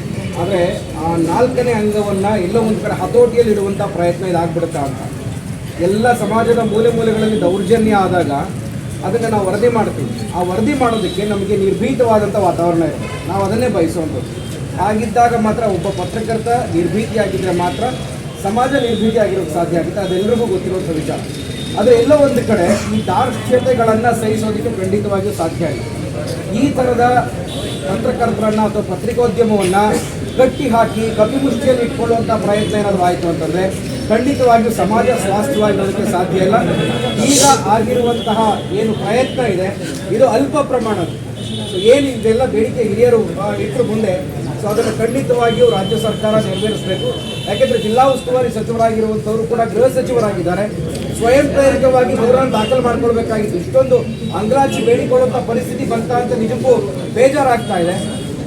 ಆದರೆ ಆ 4ನೇ ಅಂಗವನ್ನು ಎಲ್ಲೋ ಒಂದು ಕಡೆ ಹತೋಟಿಯಲ್ಲಿ ಇಡುವಂಥ ಪ್ರಯತ್ನ ಇದಾಗ್ಬಿಡುತ್ತಾ ಅಂತ. ಎಲ್ಲ ಸಮಾಜದ ಮೂಲೆಗಳಲ್ಲಿ ದೌರ್ಜನ್ಯ ಆದಾಗ ಅದನ್ನು ನಾವು ವರದಿ ಮಾಡ್ತೀವಿ. ಆ ವರದಿ ಮಾಡೋದಕ್ಕೆ ನಮಗೆ ನಿರ್ಭೀತವಾದಂಥ ವಾತಾವರಣ ಇರುತ್ತೆ. ನಾವು ಅದನ್ನೇ ಬಯಸುವಂಥದ್ದು. ಹಾಗಿದ್ದಾಗ ಮಾತ್ರ ಒಬ್ಬ ಪತ್ರಕರ್ತ ನಿರ್ಭೀತಿಯಾಗಿದ್ದರೆ ಮಾತ್ರ ಸಮಾಜ ನಿರ್ಭೀತಿಯಾಗಿರೋಕ್ಕೆ ಸಾಧ್ಯ ಆಗುತ್ತೆ. ಅದೆಲ್ಲರಿಗೂ ಗೊತ್ತಿರುವಂಥ ವಿಚಾರ. ಆದರೆ ಎಲ್ಲೋ ಒಂದು ಕಡೆ ಈ ದಾರ್ಷ್ಟ್ಯತೆಗಳನ್ನು ಸಹಿಸೋದಕ್ಕೆ ಖಂಡಿತವಾಗಿಯೂ ಸಾಧ್ಯ ಆಗಿದೆ. ಈ ಥರದ ಪತ್ರಕರ್ತರನ್ನು ಅಥವಾ ಪತ್ರಿಕೋದ್ಯಮವನ್ನು ಕಟ್ಟಿ ಹಾಕಿ ಕಪಿಮುಷ್ಟಿಯಲ್ಲಿ ಇಟ್ಕೊಳ್ಳುವಂಥ ಪ್ರಯತ್ನ ಏನಾದರೂ ಆಯಿತು ಅಂತಂದರೆ ಖಂಡಿತವಾಗಿಯೂ ಸಮಾಜ ಸ್ವಾಸ್ಥ್ಯವಾಗಿರೋದಕ್ಕೆ ಸಾಧ್ಯ ಇಲ್ಲ. ಈಗ ಆಗಿರುವಂತಹ ಏನು ಪ್ರಯತ್ನ ಇದೆ ಇದು ಅಲ್ಪ ಪ್ರಮಾಣದ. ಸೊ ಏನು ಇದೆಲ್ಲ ಬೇಡಿಕೆ ಹಿರಿಯರು ಇಟ್ಟರು ಮುಂದೆ, ಸೊ ಅದನ್ನು ಖಂಡಿತವಾಗಿಯೂ ರಾಜ್ಯ ಸರ್ಕಾರ ನೆರವೇರಿಸಬೇಕು. ಯಾಕೆಂದರೆ ಜಿಲ್ಲಾ ಉಸ್ತುವಾರಿ ಸಚಿವರಾಗಿರುವಂಥವರು ಕೂಡ ಗೃಹ ಸಚಿವರಾಗಿದ್ದಾರೆ. ಸ್ವಯಂ ಪ್ರೇರಿತವಾಗಿ ದೂರನ್ನು ದಾಖಲು ಮಾಡ್ಕೊಳ್ಬೇಕಾಗಿತ್ತು. ಇಷ್ಟೊಂದು ಅಂಗಲಾಚಿ ಬೇಡಿಕೊಳ್ಳುವಂಥ ಪರಿಸ್ಥಿತಿ ಬಂತ ಅಂತ ನಿಜಕ್ಕೂ ಬೇಜಾರಾಗ್ತಾ ಇದೆ.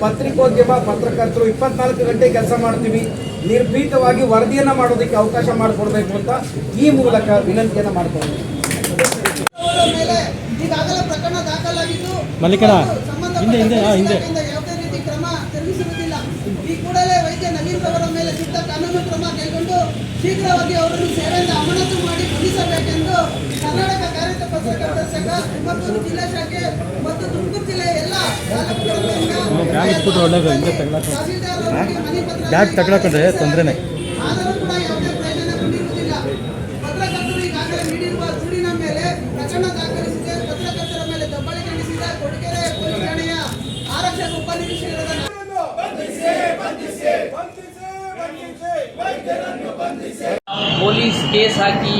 ಪತ್ರಿಕೋದ್ಯಮ ಪತ್ರಕರ್ತರು 24 ಗಂಟೆ ಕೆಲಸ ಮಾಡ್ತೀವಿ, ನಿರ್ಭೀತವಾಗಿ ವರದಿಯನ್ನು ಮಾಡೋದಕ್ಕೆ ಅವಕಾಶ ಮಾಡಿಕೊಡ್ಬೇಕು ಅಂತ ಈ ಮೂಲಕ ವಿನಂತಿಯನ್ನು ಮಾಡ್ಕೊಳ್ತೀವಿ. ಈಗಾಗಲೇ ಪ್ರಕರಣ ದಾಖಲಾಗಿದ್ದು ಯಾವುದೇ ರೀತಿ ಕ್ರಮ ಜರುಗಿಸುವುದಿಲ್ಲ. ಈ ಕೂಡಲೇ ವೈದ್ಯ ನವೀನ್ ಅವರ ಮೇಲೆ ಸೂಕ್ತ ಕಾನೂನು ಕ್ರಮ ಕೈಗೊಂಡು ಶೀಘ್ರವಾಗಿ ಅವರನ್ನು ಸೇವೆಯಿಂದ ಅಮಾನತು ಮಾಡಿ ಬಂಧಿಸಬೇಕೆಂದು ಕರ್ನಾಟಕ ಕಾರ್ಯರತ ಪತ್ರಕರ್ತರ ಸಂಘ ತುಮಕೂರು ಜಿಲ್ಲಾ ಶಾಖೆ ಮತ್ತು ತುಮಕೂರು ಜಿಲ್ಲೆಯ ಎಲ್ಲ ತಾಲೂಕುಗಳಿಂದ ತೊಂದರೆನೇ ಆದರೂ ಕೂಡ ಯಾವುದೇ ಪ್ರಯೋಜನ ಕೊಂಡಿರುವುದಿಲ್ಲ. ಪತ್ರಕರ್ತರು ಈಗಾಗಲೇ ನೀಡಿರುವ ದೂರಿನ ಮೇಲೆ ಪ್ರಕರಣ ದಾಖಲಿಸಿದೆ. ಪತ್ರಕರ್ತರ ಮೇಲೆ ದಬ್ಬಾಳಿಕೆ ನಡೆಸಿದ ಕೊಡಗೆರೆ ಪೊಲೀಸ್ ಠಾಣೆಯ ಆರಕ್ಷಕ ಉಪನಿರೀಕ್ಷಕರಾದ ಪೊಲೀಸ್ ಕೇಸ್ ಹಾಕಿ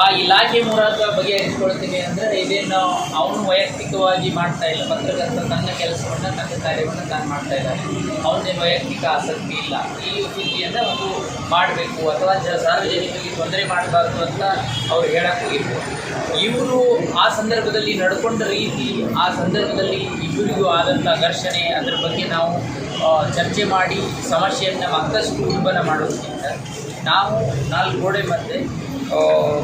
ಆ ಇಲಾಖೆ ಮೂಲಕ ಬಗೆಹರಿಸ್ಕೊಳ್ತೀನಿ ಅಂದರೆ ಇದೇನು ಅವನು ವೈಯಕ್ತಿಕವಾಗಿ ಮಾಡ್ತಾ ಇಲ್ಲ. ಪತ್ರಕರ್ತ ತನ್ನ ಕೆಲಸವನ್ನು ತನ್ನ ಕಾರ್ಯವನ್ನು ತಾನು ಮಾಡ್ತಾ ಇದ್ದಾನೆ. ಅವನೇ ವೈಯಕ್ತಿಕ ಆಸಕ್ತಿ ಇಲ್ಲ. ಈ ಸುದ್ದಿಯನ್ನು ಒಂದು ಮಾಡಬೇಕು ಅಥವಾ ಸಾರ್ವಜನಿಕರಿಗೆ ತೊಂದರೆ ಮಾಡಬಾರ್ದು ಅಂತ ಅವ್ರು ಹೇಳಕ್ಕೆ ಹೋಗಿರ್ಬೋದು. ಇವರು ಆ ಸಂದರ್ಭದಲ್ಲಿ ನಡ್ಕೊಂಡ ರೀತಿ, ಆ ಸಂದರ್ಭದಲ್ಲಿ ಇಬ್ಬರಿಗೂ ಆದಂಥ ಘರ್ಷಣೆ, ಅದರ ಬಗ್ಗೆ ನಾವು ಚರ್ಚೆ ಮಾಡಿ ಸಮಸ್ಯೆಯನ್ನು ಮತ್ತಷ್ಟು ಉಲ್ಬಣ ಮಾಡೋದಕ್ಕಿಂತ ನಾವು 4 ಗೋಡೆ ಮಧ್ಯೆ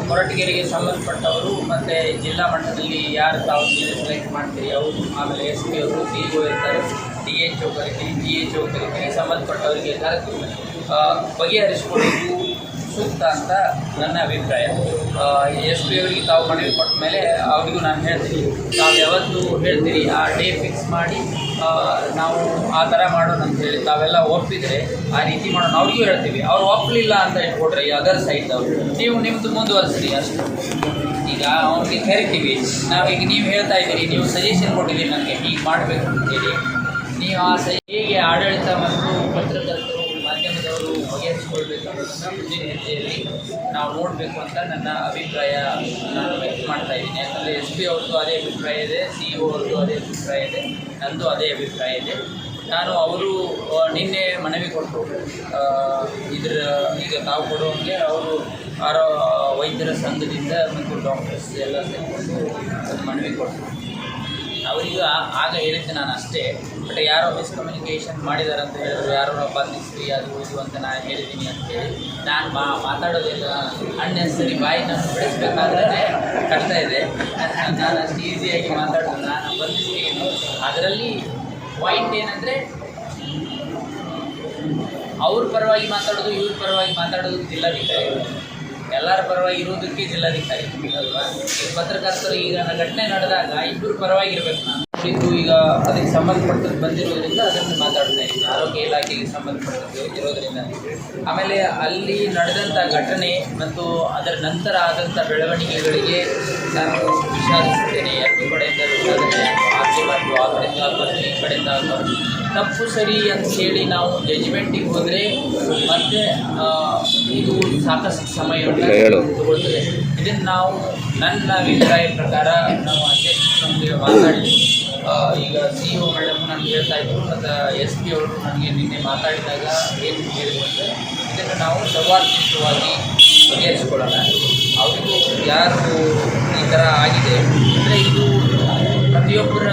ಕೊರಟಗೆರೆಗೆ ಸಂಬಂಧಪಟ್ಟವರು ಮತ್ತು ಜಿಲ್ಲಾ ಮಟ್ಟದಲ್ಲಿ ಯಾರು ತಾವು ಸೆಲೆಕ್ಟ್ ಮಾಡ್ತೀರಿ ಅವರು, ಆಮೇಲೆ SP ಅವರು, PO ಇರ್ತಾರೆ, DHO ಕರಿತೀರಿ, GHO ಕರಿತೀರಿ, ಸಂಬಂಧಪಟ್ಟವರಿಗೆ ಕರೆದು ಬಗೆಹರಿಸಿಕೊಳ್ಳೋದು ಸೂಕ್ತ ಅಂತ ನನ್ನ ಅಭಿಪ್ರಾಯ. SP ಅವರಿಗೆ ತಾವು ಮನವಿ ಕೊಟ್ಟ ಮೇಲೆ ಅವರಿಗೂ ನಾನು ಹೇಳ್ತೀನಿ, ತಾವು ಯಾವತ್ತು ಹೇಳ್ತೀರಿ ಆ ಡೇ ಫಿಕ್ಸ್ ಮಾಡಿ ನಾವು ಆ ಥರ ಮಾಡೋಣ ಅಂತ ಹೇಳಿ ತಾವೆಲ್ಲ ಒಪ್ಪಿದರೆ ಆ ರೀತಿ ಮಾಡೋಣ. ಅವ್ರಿಗೂ ಹೇಳ್ತೀವಿ. ಅವ್ರು ಒಪ್ಪಲಿಲ್ಲ ಅಂತ ಇಟ್ಕೊಡ್ರಿ ಅದರ್ ಸೈಡ್ದವ್ರು, ನೀವು ನಿಮ್ಮದು ಮುಂದುವರಿಸ್ರಿ ಅಷ್ಟು. ಈಗ ಅವ್ರಿಗೆ ಕರಿತೀವಿ ನಾವೀಗ, ನೀವು ಹೇಳ್ತಾ ಇದ್ದೀರಿ, ನೀವು ಸಜೆಷನ್ ಕೊಟ್ಟಿದ್ದೀರಿ ನನಗೆ ಹೀಗೆ ಮಾಡಬೇಕು ಅಂತೇಳಿ. ನೀವು ಆ ಹೇಗೆ ಆಡಳಿತ ಮತ್ತು ಪತ್ರಕರ್ತರು ಮಾಧ್ಯಮದವರು ಬಗೆಹರಿಸಿಕೊಳ್ಬೇಕು ಅನ್ನೋದನ್ನು ಮುಂದಿನ ಹೆಜ್ಜೆಯಲ್ಲಿ ನಾವು ನೋಡಬೇಕು ಅಂತ ನನ್ನ ಅಭಿಪ್ರಾಯ ನಾನು ವ್ಯಕ್ತ ಮಾಡ್ತಾ ಇದ್ದೀನಿ. ಯಾಕಂದರೆ SP ಅವ್ರದ್ದು ಅದೇ ಅಭಿಪ್ರಾಯ ಇದೆ, CO ಅವ್ರದ್ದು ಅದೇ ಅಭಿಪ್ರಾಯ ಇದೆ, ನಂದು ಅದೇ ಅಭಿಪ್ರಾಯ ಇದೆ. ನಾನು ಅವರು ನಿನ್ನೆ ಮನವಿ ಕೊಟ್ಟರು, ಈಗ ತಾವು ಕೊಡುವಂಗೆ ಅವರು ವೈದ್ಯರ ಸಂಘದಿಂದ ಮತ್ತು ಡಾಕ್ಟರ್ಸ್ ಎಲ್ಲ ಸೇರಿಕೊಂಡು ಮನವಿ ಕೊಟ್ಟರು. ಅವರಿಗೂ ಆಗ ಹೇಳಿದ್ದೆ ನಾನು ಅಷ್ಟೇ, ಬಟ್ ಯಾರೋ ಮಿಸ್ಕಮ್ಯುನಿಕೇಷನ್ ಮಾಡಿದ್ದಾರೆ ಅಂತ ಹೇಳಿದ್ರು, ಯಾರೋ ಬಂಧಿಸ್ರಿ ಅದು ಇದು ಅಂತ ನಾನು ಹೇಳಿದ್ದೀನಿ ಅಂತೇಳಿ. ನಾನು ಮಾತಾಡೋದಿಲ್ಲ, ಅನ್ನೆಸರಿ ಬಾಯಿ ನಾನು ಬೆಳೆಸಬೇಕಾದ್ರೆ ಕಷ್ಟ ಇದೆ. ನಾನು ಅಷ್ಟು ಈಸಿಯಾಗಿ ಮಾತಾಡೋದು, ನಾನು ಬಂಧಿಸ್ತೀನಿ. ಅದರಲ್ಲಿ ಪಾಯಿಂಟ್ ಏನಂದರೆ ಅವ್ರ ಪರವಾಗಿ ಮಾತಾಡೋದು, ಇವ್ರ ಪರವಾಗಿ ಮಾತಾಡೋದು ಜಿಲ್ಲಾಧಿಕಾರಿಗಳು, ಎಲ್ಲರ ಪರವಾಗಿ ಇರೋದಕ್ಕೆ ಜಿಲ್ಲಾಧಿಕಾರಿ ಅಲ್ವಾ. ಈಗ ಪತ್ರಕರ್ತರು ಈಗ ಘಟನೆ ನಡೆದಾಗ ಇಬ್ಬರು ಪರವಾಗಿರ್ಬೇಕು. ನಾನು ಈಗ ಅದಕ್ಕೆ ಸಂಬಂಧಪಟ್ಟದ್ದು ಬಂದಿರೋದ್ರಿಂದ ಅದನ್ನು ಮಾತಾಡ್ತಾ ಇದ್ದೀನಿ, ಆರೋಗ್ಯ ಇಲಾಖೆಗೆ ಸಂಬಂಧಪಟ್ಟದ್ದು ಇರೋದ್ರಿಂದ. ಆಮೇಲೆ ಅಲ್ಲಿ ನಡೆದಂಥ ಘಟನೆ ಮತ್ತು ಅದರ ನಂತರ ಆದಂಥ ಬೆಳವಣಿಗೆಗಳಿಗೆ ನಾನು ವಿಷಾದಿಸ್ತೇನೆ. ಎರಡು ಕಡೆಯಿಂದ ವಿಷಾದನೆ ಆಗಬಾರ್ದು, ಆ ಕಡೆಯಿಂದ ಆಗಬಾರ್ದು, ಈ ಕಡೆಯಿಂದ ಆಗಬಾರ್ದು. ತಪ್ಪು ಸರಿ ಅಂತ ಹೇಳಿ ನಾವು ಜಡ್ಜ್ಮೆಂಟಿಗೆ ಹೋದರೆ ಮತ್ತೆ ಇದು ಸಾಕಷ್ಟು ಸಮಯವನ್ನು ತಗೊಳ್ತದೆ. ಇದನ್ನು ನಾವು ನನ್ನ ಅಭಿಪ್ರಾಯ ಪ್ರಕಾರ ನಾವು ಅಧ್ಯಕ್ಷರೊಂದಿಗೆ ಮಾತಾಡಿ, ಈಗ CO ಮೇಡಮ್ ನನಗೆ ಹೇಳ್ತಾ ಇದ್ರು ಮತ್ತು SP ಅವರು ನನಗೆ ನಿನ್ನೆ ಮಾತಾಡಿದಾಗ ಏನು ಹೇಳಿದ್ರು ಅಂದರೆ ಇದನ್ನು ನಾವು ಸೌಹಾರ್ದಯುತವಾಗಿ ಬಗೆಹರಿಸಿಕೊಳ್ಳೋಣ. ಅವರಿಗೂ ಯಾರು ಈ ಥರ ಆಗಿದೆ ಅಂದರೆ ಇದು ಪ್ರತಿಯೊಬ್ಬರ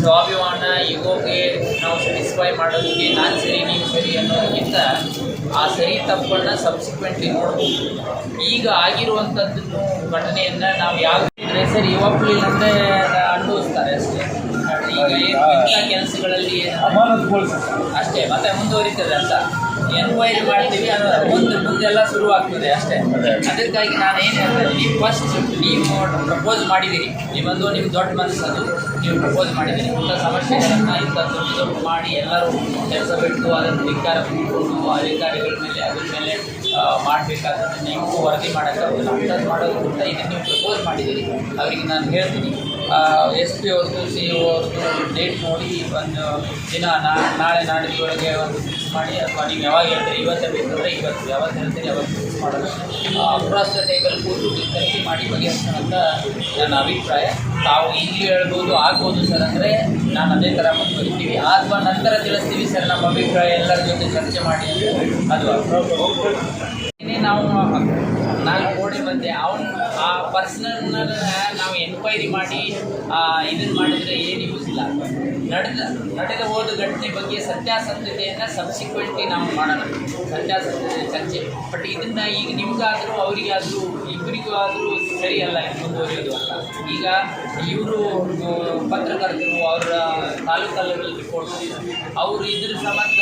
ಸ್ವಾಭಿಮಾನ ಈಗೋಗೆ ನಾವು ಸ್ಯಾಟಿಸ್ಫೈ ಮಾಡೋದಕ್ಕೆ ನಾನು ಸರಿ ನೀವು ಸರಿ ಅನ್ನೋದಕ್ಕಿಂತ ಆ ಸರಿ ತಪ್ಪನ್ನು ಸಬ್ಸಿಕ್ವೆಂಟ್ಲಿ ನೋಡ್ಬೋದು. ಈಗ ಆಗಿರುವಂಥದ್ದನ್ನು ಘಟನೆಯನ್ನು ನಾವು ಯಾವ್ದಿದ್ರೆ ಸರಿ ಒಪ್ಪಲಿಲ್ಲ ಅಂದರೆ ಅನುಭವಿಸ್ತಾರೆ ಅಷ್ಟೇ. ಈಗ ಇಂಥ ಕೆಲಸಗಳಲ್ಲಿ ಅಷ್ಟೇ ಮತ್ತೆ ಮುಂದುವರಿತದೆ ಅಂತ ಎನ್ಕ್ವೈರಿ ಮಾಡ್ತೀವಿ, ಮುಂದೆಲ್ಲ ಶುರುವಾಗ್ತದೆ ಅಷ್ಟೇ. ಅದಕ್ಕಾಗಿ ನಾನು ಏನು ಹೇಳ್ತೇನೆ, ನೀವು ಫಸ್ಟ್ ನೀವು ಪ್ರಪೋಸ್ ಮಾಡಿದ್ದೀರಿ, ನಿಮ್ಮದು ನಿಮ್ಮ ದೊಡ್ಡ ಮನಸ್ಸದು, ನೀವು ಪ್ರಪೋಸ್ ಮಾಡಿದ್ದೀರಿ. ಇಂಥ ಸಮಸ್ಯೆಗಳನ್ನು ಇಂಥ ದೊಡ್ಡ ಮಾಡಿ ಎಲ್ಲರೂ ಕೆಲಸ ಬಿಟ್ಟು ಅದನ್ನು ಧಿಕ್ಕಾರ ಕೂತ್ಕೊಂಡು ಅಧಿಕಾರಿಗಳ ಮೇಲೆ ಅದ್ರ ಮೇಲೆ ಮಾಡಬೇಕಾದ್ರೆ ನೀವು ವರದಿ ಮಾಡೋಕ್ಕಾಗಲ್ಲ. ಅಂಥದ್ದು ಮಾಡೋದಕ್ಕಿಂತ ಇದನ್ನು ನೀವು ಪ್ರಪೋಸ್ ಮಾಡಿದ್ದೀರಿ. ಅವರಿಗೆ ನಾನು ಹೇಳ್ತೀನಿ, SP ಅವ್ರದ್ದು CO ಅವ್ರದ್ದು ಡೇಟ್ ನೋಡಿ ಒಂದು ದಿನ ನಾಳೆ ನಾಡಿದೊಳಗೆ ಒಂದು ಫಿಕ್ಸ್ ಮಾಡಿ, ಅಥವಾ ನೀವು ಯಾವಾಗ ಹೇಳ್ತೀರಿ ಇವತ್ತೇ ಬೇಕಂದರೆ ಇವತ್ತು, ಯಾವತ್ತು ಹೇಳ್ತೀರಿ ಯಾವತ್ತು ಫಿಕ್ಸ್ ಮಾಡೋದು. ಅಕ್ರಾಸ್ ದ ಟೇಬಲ್ ಕೂತು ಡಿಸ್ಕಸ್ ಮಾಡಿ ಬಗೆಹರಿಸೋಣ ಅಂತ ನನ್ನ ಅಭಿಪ್ರಾಯ. ತಾವು ಈಗಲೂ ಹೇಳ್ಬೋದು, ಆಗ್ಬೋದು ಸರ್ ಅಂದರೆ ನಾನು ಅದೇ ಥರ ಮುಂದುವರಿತೀವಿ, ಅಥವಾ ನಂತರ ತಿಳಿಸ್ತೀವಿ ಸರ್ ನಮ್ಮ ಅಭಿಪ್ರಾಯ ಎಲ್ಲರ ಜೊತೆ ಚರ್ಚೆ ಮಾಡಿ ಅಂತ. ಅದು ನಾವು 4 ಗೋಡೆ ಮಧ್ಯೆ ಅವನು ಆ ಪರ್ಸನಲ್ನ ನಾವು ಎನ್ಕ್ವೈರಿ ಮಾಡಿ ಇದನ್ನು ಮಾಡಿದರೆ ಏನು ಯೂಸ್ ಇಲ್ಲ. ನಡೆದ ಹೋದ ಘಟನೆ ಬಗ್ಗೆ ಸತ್ಯಾಸತ್ಯತೆಯನ್ನು ಸಬ್ಸಿಕ್ವೆಂಟ್ಲಿ ನಾವು ಮಾಡೋಣ, ಸತ್ಯಾಸತ್ಯತೆ ಚರ್ಚೆ. ಬಟ್ ಇದನ್ನು ಈಗ ನಿಮಗಾದರೂ ಅವರಿಗಾದರೂ ಇಬ್ಬರಿಗೂ ಆದರೂ ಸರಿಯಲ್ಲ ಇದು ಮುಂದುವರಿಯೋದು ಅಂತ. ಈಗ ಇವರು ಪತ್ರಕರ್ತರು ಅವರ ತಾಲೂಕಲ್ಲಿ ರಿಪೋರ್ಟ್ ಅವರು ಇದ್ರ ಸಂಬಂಧ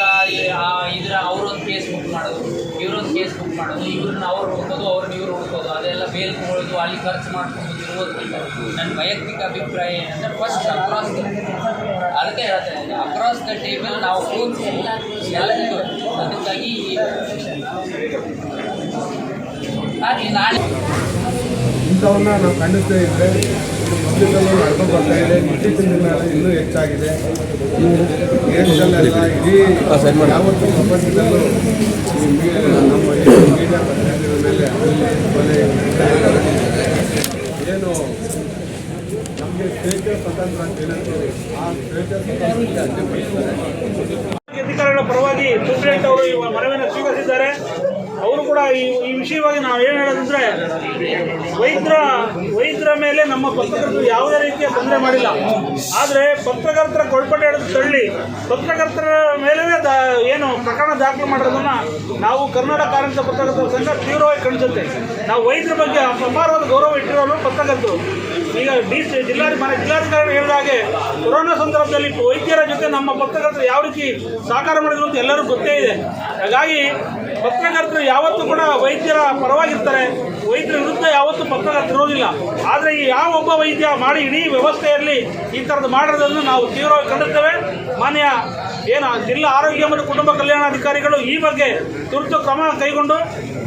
ಅವರೊಂದು ಕೇಸ್ ಬುಕ್ ಮಾಡೋದು, ಇವರೊಂದು ಕೇಸ್ ಬುಕ್ ಮಾಡೋದು, ಇವ್ರನ್ನ ಅವ್ರು ಹುಡ್ಕೋದು, ಅವ್ರನ್ನ ಇವ್ರು ಹುಡ್ಕೋದು, ಅದೆಲ್ಲ ಬೇಲ್ ತಗೊಳ್ಳೋದು, ಅಲ್ಲಿ ಖರ್ಚು ಮಾಡ್ಕೊಂಡು ಇರೋದ್ರಿಂದ ನನ್ನ ವೈಯಕ್ತಿಕ ಅಭಿಪ್ರಾಯ ಏನಂದರೆ ಫಸ್ಟ್ ಅದಕ್ಕೆ ಹೇಳ್ತೇನೆ, ಅಕ್ರಾಸ್ ದ ಟೇಬಲ್ ನಾವು ಕೂತು ಎಲ್ಲರಿಗೂ. ಅದಕ್ಕಾಗಿ ನಾನು ಇಂಥವನ್ನ ನಾವು ಖಂಡಿಸ್ತಾ ಇದ್ದರೆ ಮೊದಲಲ್ಲೂ ನಡ್ಕೊಂಡು ಬರ್ತಾ ಇದೆ. ಇತ್ತೀಚಿನ ದಿನಗಳಲ್ಲಿ ಇನ್ನೂ ಹೆಚ್ಚಾಗಿದೆ. ದೇಶದಲ್ಲೆಲ್ಲ ಇಡೀ ಯಾವತ್ತೂ ಪ್ರಪಂಚದಲ್ಲೂ ನಮ್ಮ ಮೀಡಿಯಾ ಪ್ರತಿನಿಧಿಗಳ ಮೇಲೆ ಕೊಲೆ ಪರವಾಗಿ ನಾವು ಏನು ಹೇಳೋದಂದ್ರೆ ವೈದ್ಯರ ಮೇಲೆ ನಮ್ಮ ಪತ್ರಕರ್ತರು ಯಾವುದೇ ರೀತಿಯ ತೊಂದರೆ ಮಾಡಿಲ್ಲ. ಆದರೆ ಪತ್ರಕರ್ತರ ಕೊಳ್ಪಟೆ ಹಿಡಿದು ತಳ್ಳಿ ಪತ್ರಕರ್ತರ ಮೇಲೆ ಏನು ಪ್ರಕರಣ ದಾಖಲು ಮಾಡಿರೋದನ್ನ ನಾವು ಕರ್ನಾಟಕ ಕಾರ್ಮಿಕ ಪತ್ರಕರ್ತರ ಸಂಘ ತೀವ್ರವಾಗಿ ಖಂಡಿಸುತ್ತೆ. ನಾವು ವೈದ್ಯರ ಬಗ್ಗೆ ಅಪಾರವಾದ ಗೌರವ ಇಟ್ಟಿರೋರು ಪತ್ರಕರ್ತರು. ಈಗ ಜಿಲ್ಲಾಧಿಕಾರಿ ಹೇಳಿದ ಹಾಗೆ ಕೊರೋನಾ ಸಂದರ್ಭದಲ್ಲಿ ವೈದ್ಯರ ಜೊತೆ ನಮ್ಮ ಪತ್ರಕರ್ತರು ಯಾವ ರೀತಿ ಸಹಕಾರ ಮಾಡಿದ್ರು ಅಂತ ಎಲ್ಲರಿಗೂ ಗೊತ್ತೇ ಇದೆ. ಹಾಗಾಗಿ ಪತ್ರಕರ್ತರು ಯಾವತ್ತೂ ಕೂಡ ವೈದ್ಯರ ಪರವಾಗಿರ್ತಾರೆ, ವೈದ್ಯರ ವಿರುದ್ಧ ಯಾವತ್ತೂ ಪತ್ರಕರ್ತರು ಇರೋದಿಲ್ಲ. ಆದರೆ ಈ ಯಾವ ಒಬ್ಬ ವೈದ್ಯ ಮಾಡಿ ಇಡೀ ವ್ಯವಸ್ಥೆಯಲ್ಲಿ ಈ ಥರದ್ದು ಮಾಡಿರೋದನ್ನು ನಾವು ತೀವ್ರವಾಗಿ ಖಂಡಿಸ್ತೇವೆ. ಮಾನ್ಯ ಜಿಲ್ಲಾ ಆರೋಗ್ಯ ಮತ್ತು ಕುಟುಂಬ ಕಲ್ಯಾಣಾಧಿಕಾರಿಗಳು ಈ ಬಗ್ಗೆ ತುರ್ತು ಕ್ರಮ ಕೈಗೊಂಡು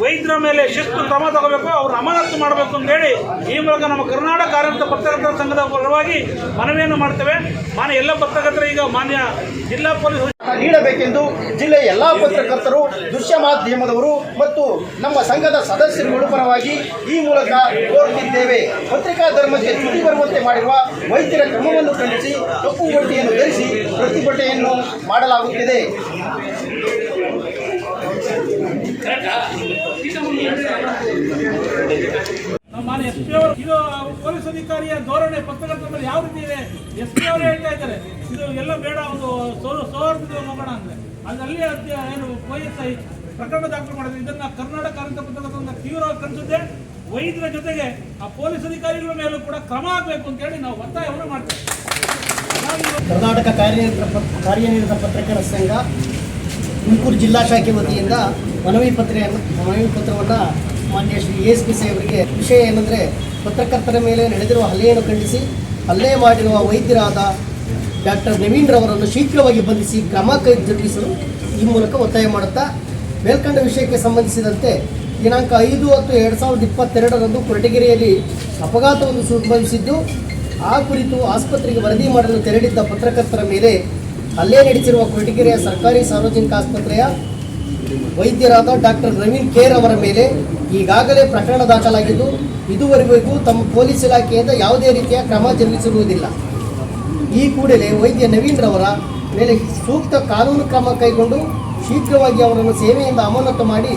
ವೈದ್ಯರ ಮೇಲೆ ಶಿಸ್ತು ಕ್ರಮ ತಗೋಬೇಕು, ಅವ್ರು ಅಮಾನತು ಮಾಡಬೇಕು ಅಂತೇಳಿ ಈ ಮೂಲಕ ನಮ್ಮ ಕರ್ನಾಟಕ ಕಾರ್ಮಿಕ ಪತ್ರಕರ್ತರ ಸಂಘದ ಪರವಾಗಿ ಮನವಿಯನ್ನು ಮಾಡ್ತೇವೆ. ಮಾನ್ಯ ಎಲ್ಲ ಪತ್ರಕರ್ತರು ಈಗ ಮಾನ್ಯ ಜಿಲ್ಲಾ ಪೊಲೀಸ್ ನೀಡಬೇಕೆಂದು ಜಿಲ್ಲೆಯ ಎಲ್ಲಾ ಪತ್ರಕರ್ತರು, ದೃಶ್ಯ ಮಾಧ್ಯಮದವರು ಮತ್ತು ನಮ್ಮ ಸಂಘದ ಸದಸ್ಯರುಗಳ ಪರವಾಗಿ ಈ ಮೂಲಕ ಕೋರುತ್ತಿದ್ದೇವೆ. ಪತ್ರಿಕಾ ಧರ್ಮಕ್ಕೆ ಚ್ಯುತಿ ಬರುವಂತೆ ಮಾಡಿರುವ ವೈದ್ಯರ ಕ್ರಮವನ್ನು ಖಂಡಿಸಿ ಕಪ್ಪು ಬಟ್ಟೆಯನ್ನು ಧರಿಸಿ ಪ್ರತಿಭಟನೆಯನ್ನು ಮಾಡಲಾಗುತ್ತಿದೆ. ಮಾನ್ಯ ಎಸ್ ಪಿ ಅವರು ಇದು ಪೊಲೀಸ್ ಅಧಿಕಾರಿಯ ಧೋರಣೆ ಪತ್ರಕರ್ತರ ಮೇಲೆ ಯಾವ ರೀತಿ ಇದೆ ಎಸ್ ಪಿ ಅವರೇ ಹೇಳ್ತಾ ಇದ್ದಾರೆ. ಇದು ಎಲ್ಲ ಬೇಡ, ಒಂದು ಸೌಹಾರ್ದತೆ ಹೋಗೋಣ ಅಂದ್ರೆ ಅಲ್ಲಿ ಏನು PSI ಪ್ರಕರಣ ದಾಖಲು ಮಾಡಿದ್ರೆ ಇದನ್ನ ಕರ್ನಾಟಕ ಕಾರ್ಮಿಕ ಪತ್ರಕರ್ತರ ತೀವ್ರವಾಗಿ ಖಂಡಿಸುತ್ತೆ. ವೈದ್ಯರ ಜೊತೆಗೆ ಆ ಪೊಲೀಸ್ ಅಧಿಕಾರಿಗಳ ಮೇಲೂ ಕೂಡ ಕ್ರಮ ಆಗಬೇಕು ಅಂತೇಳಿ ನಾವು ಒತ್ತಾಯವನ್ನು ಮಾಡ್ತೇವೆ. ಕರ್ನಾಟಕ ಕಾರ್ಯನಿರತ ಪತ್ರಕರ್ತರ ಸಂಘ ತುಮಕೂರು ಜಿಲ್ಲಾ ಶಾಖೆ ವತಿಯಿಂದ ಮನವಿ ಪತ್ರವನ್ನು ಮಾನ್ಯ ಶ್ರೀ ASP ಸಾಹೇಬರಿಗೆ ವಿಷಯ ಏನಂದರೆ, ಪತ್ರಕರ್ತರ ಮೇಲೆ ನಡೆದಿರುವ ಹಲ್ಲೆಯನ್ನು ಖಂಡಿಸಿ ಹಲ್ಲೆ ಮಾಡಿರುವ ವೈದ್ಯರಾದ ಡಾಕ್ಟರ್ ನವೀನ್ ರವರನ್ನು ಶೀಘ್ರವಾಗಿ ಬಂಧಿಸಿ ಕ್ರಮ ಜರುಗಿಸಲು ಈ ಮೂಲಕ ಒತ್ತಾಯ ಮಾಡುತ್ತಾ, ಮೇಲ್ಕಂಡ ವಿಷಯಕ್ಕೆ ಸಂಬಂಧಿಸಿದಂತೆ ದಿನಾಂಕ 5/10/2022 ಕೊರಟಗೆರೆಯಲ್ಲಿ ಅಪಘಾತವೊಂದು ಸಂಭವಿಸಿದ್ದು, ಆ ಕುರಿತು ಆಸ್ಪತ್ರೆಗೆ ವರದಿ ಮಾಡಲು ತೆರಳಿದ್ದ ಪತ್ರಕರ್ತರ ಮೇಲೆ ಹಲ್ಲೆ ನಡೆಸಿರುವ ಕೊರಟಗೆರೆಯ ಸರ್ಕಾರಿ ಸಾರ್ವಜನಿಕ ಆಸ್ಪತ್ರೆಯ ವೈದ್ಯರಾದ ಡಾಕ್ಟರ್ ನವೀನ್ ಕೆ ಅವರ ಮೇಲೆ ಈಗಾಗಲೇ ಪ್ರಕರಣ ದಾಖಲಾಗಿದ್ದು, ಇದುವರೆಗೂ ತಮ್ಮ ಪೊಲೀಸ್ ಇಲಾಖೆಯಿಂದ ಯಾವುದೇ ರೀತಿಯ ಕ್ರಮ ಜರುಗಿಸಿರುವುದಿಲ್ಲ. ಈ ಕೂಡಲೇ ವೈದ್ಯ ನವೀನ್ ರವರ ಮೇಲೆ ಸೂಕ್ತ ಕಾನೂನು ಕ್ರಮ ಕೈಗೊಂಡು ಶೀಘ್ರವಾಗಿ ಅವರನ್ನು ಸೇವೆಯಿಂದ ಅಮಾನತು ಮಾಡಿ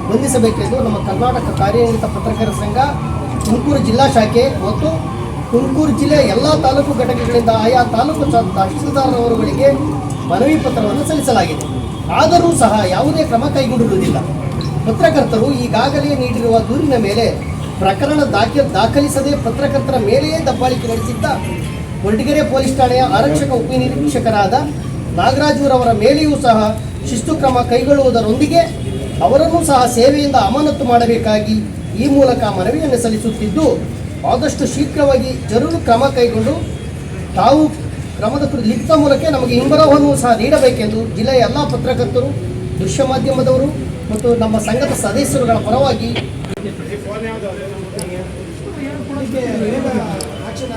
ಬಂಧಿಸಬೇಕೆಂದು ನಮ್ಮ ಕರ್ನಾಟಕ ಕಾರ್ಯನಿರತ ಪತ್ರಕರ್ತರ ಸಂಘ ತುಮಕೂರು ಜಿಲ್ಲಾ ಶಾಖೆ ಮತ್ತು ತುಮಕೂರು ಜಿಲ್ಲೆಯ ಎಲ್ಲ ತಾಲೂಕು ಘಟಕಗಳಿಂದ ಆಯಾ ತಾಲೂಕು ತಹಶೀಲ್ದಾರ್ ಅವರುಗಳಿಗೆ ಮನವಿ ಪತ್ರವನ್ನು ಸಲ್ಲಿಸಲಾಗಿದೆ. ಆದರೂ ಸಹ ಯಾವುದೇ ಕ್ರಮ ಕೈಗೊಂಡಿರುವುದಿಲ್ಲ. ಪತ್ರಕರ್ತರು ಈಗಾಗಲೇ ನೀಡಿರುವ ದೂರಿನ ಮೇಲೆ ಪ್ರಕರಣ ದಾಖಲಿಸದೆ ಪತ್ರಕರ್ತರ ಮೇಲೆಯೇ ದಬ್ಬಾಳಿಕೆ ನಡೆಸಿದ್ದ ಕೊರಟಗೆರೆ ಪೊಲೀಸ್ ಠಾಣೆಯ ಆರಕ್ಷಕ ಉಪನಿರೀಕ್ಷಕರಾದ ನಾಗರಾಜುರವರ ಮೇಲೆಯೂ ಸಹ ಶಿಸ್ತು ಕ್ರಮ ಕೈಗೊಳ್ಳುವುದರೊಂದಿಗೆ ಅವರನ್ನು ಸಹ ಸೇವೆಯಿಂದ ಅಮಾನತು ಮಾಡಬೇಕಾಗಿ ಈ ಮೂಲಕ ಮನವಿಯನ್ನು ಸಲ್ಲಿಸುತ್ತಿದ್ದು, ಆದಷ್ಟು ಶೀಘ್ರವಾಗಿ ಜರೂರು ಕ್ರಮ ಕೈಗೊಂಡು ತಾವು ಕ್ರಮದ ಲಿಖಿತ ಮೂಲಕ ನಮಗೆ ಹಿಂಬರವನ್ನು ಸಹ ನೀಡಬೇಕೆಂದು ಜಿಲ್ಲೆಯ ಎಲ್ಲ ಪತ್ರಕರ್ತರು, ದೃಶ್ಯ ಮಾಧ್ಯಮದವರು ಮತ್ತು ನಮ್ಮ ಸಂಘದ ಸದಸ್ಯರುಗಳ ಪರವಾಗಿ ಆಕ್ಷನ್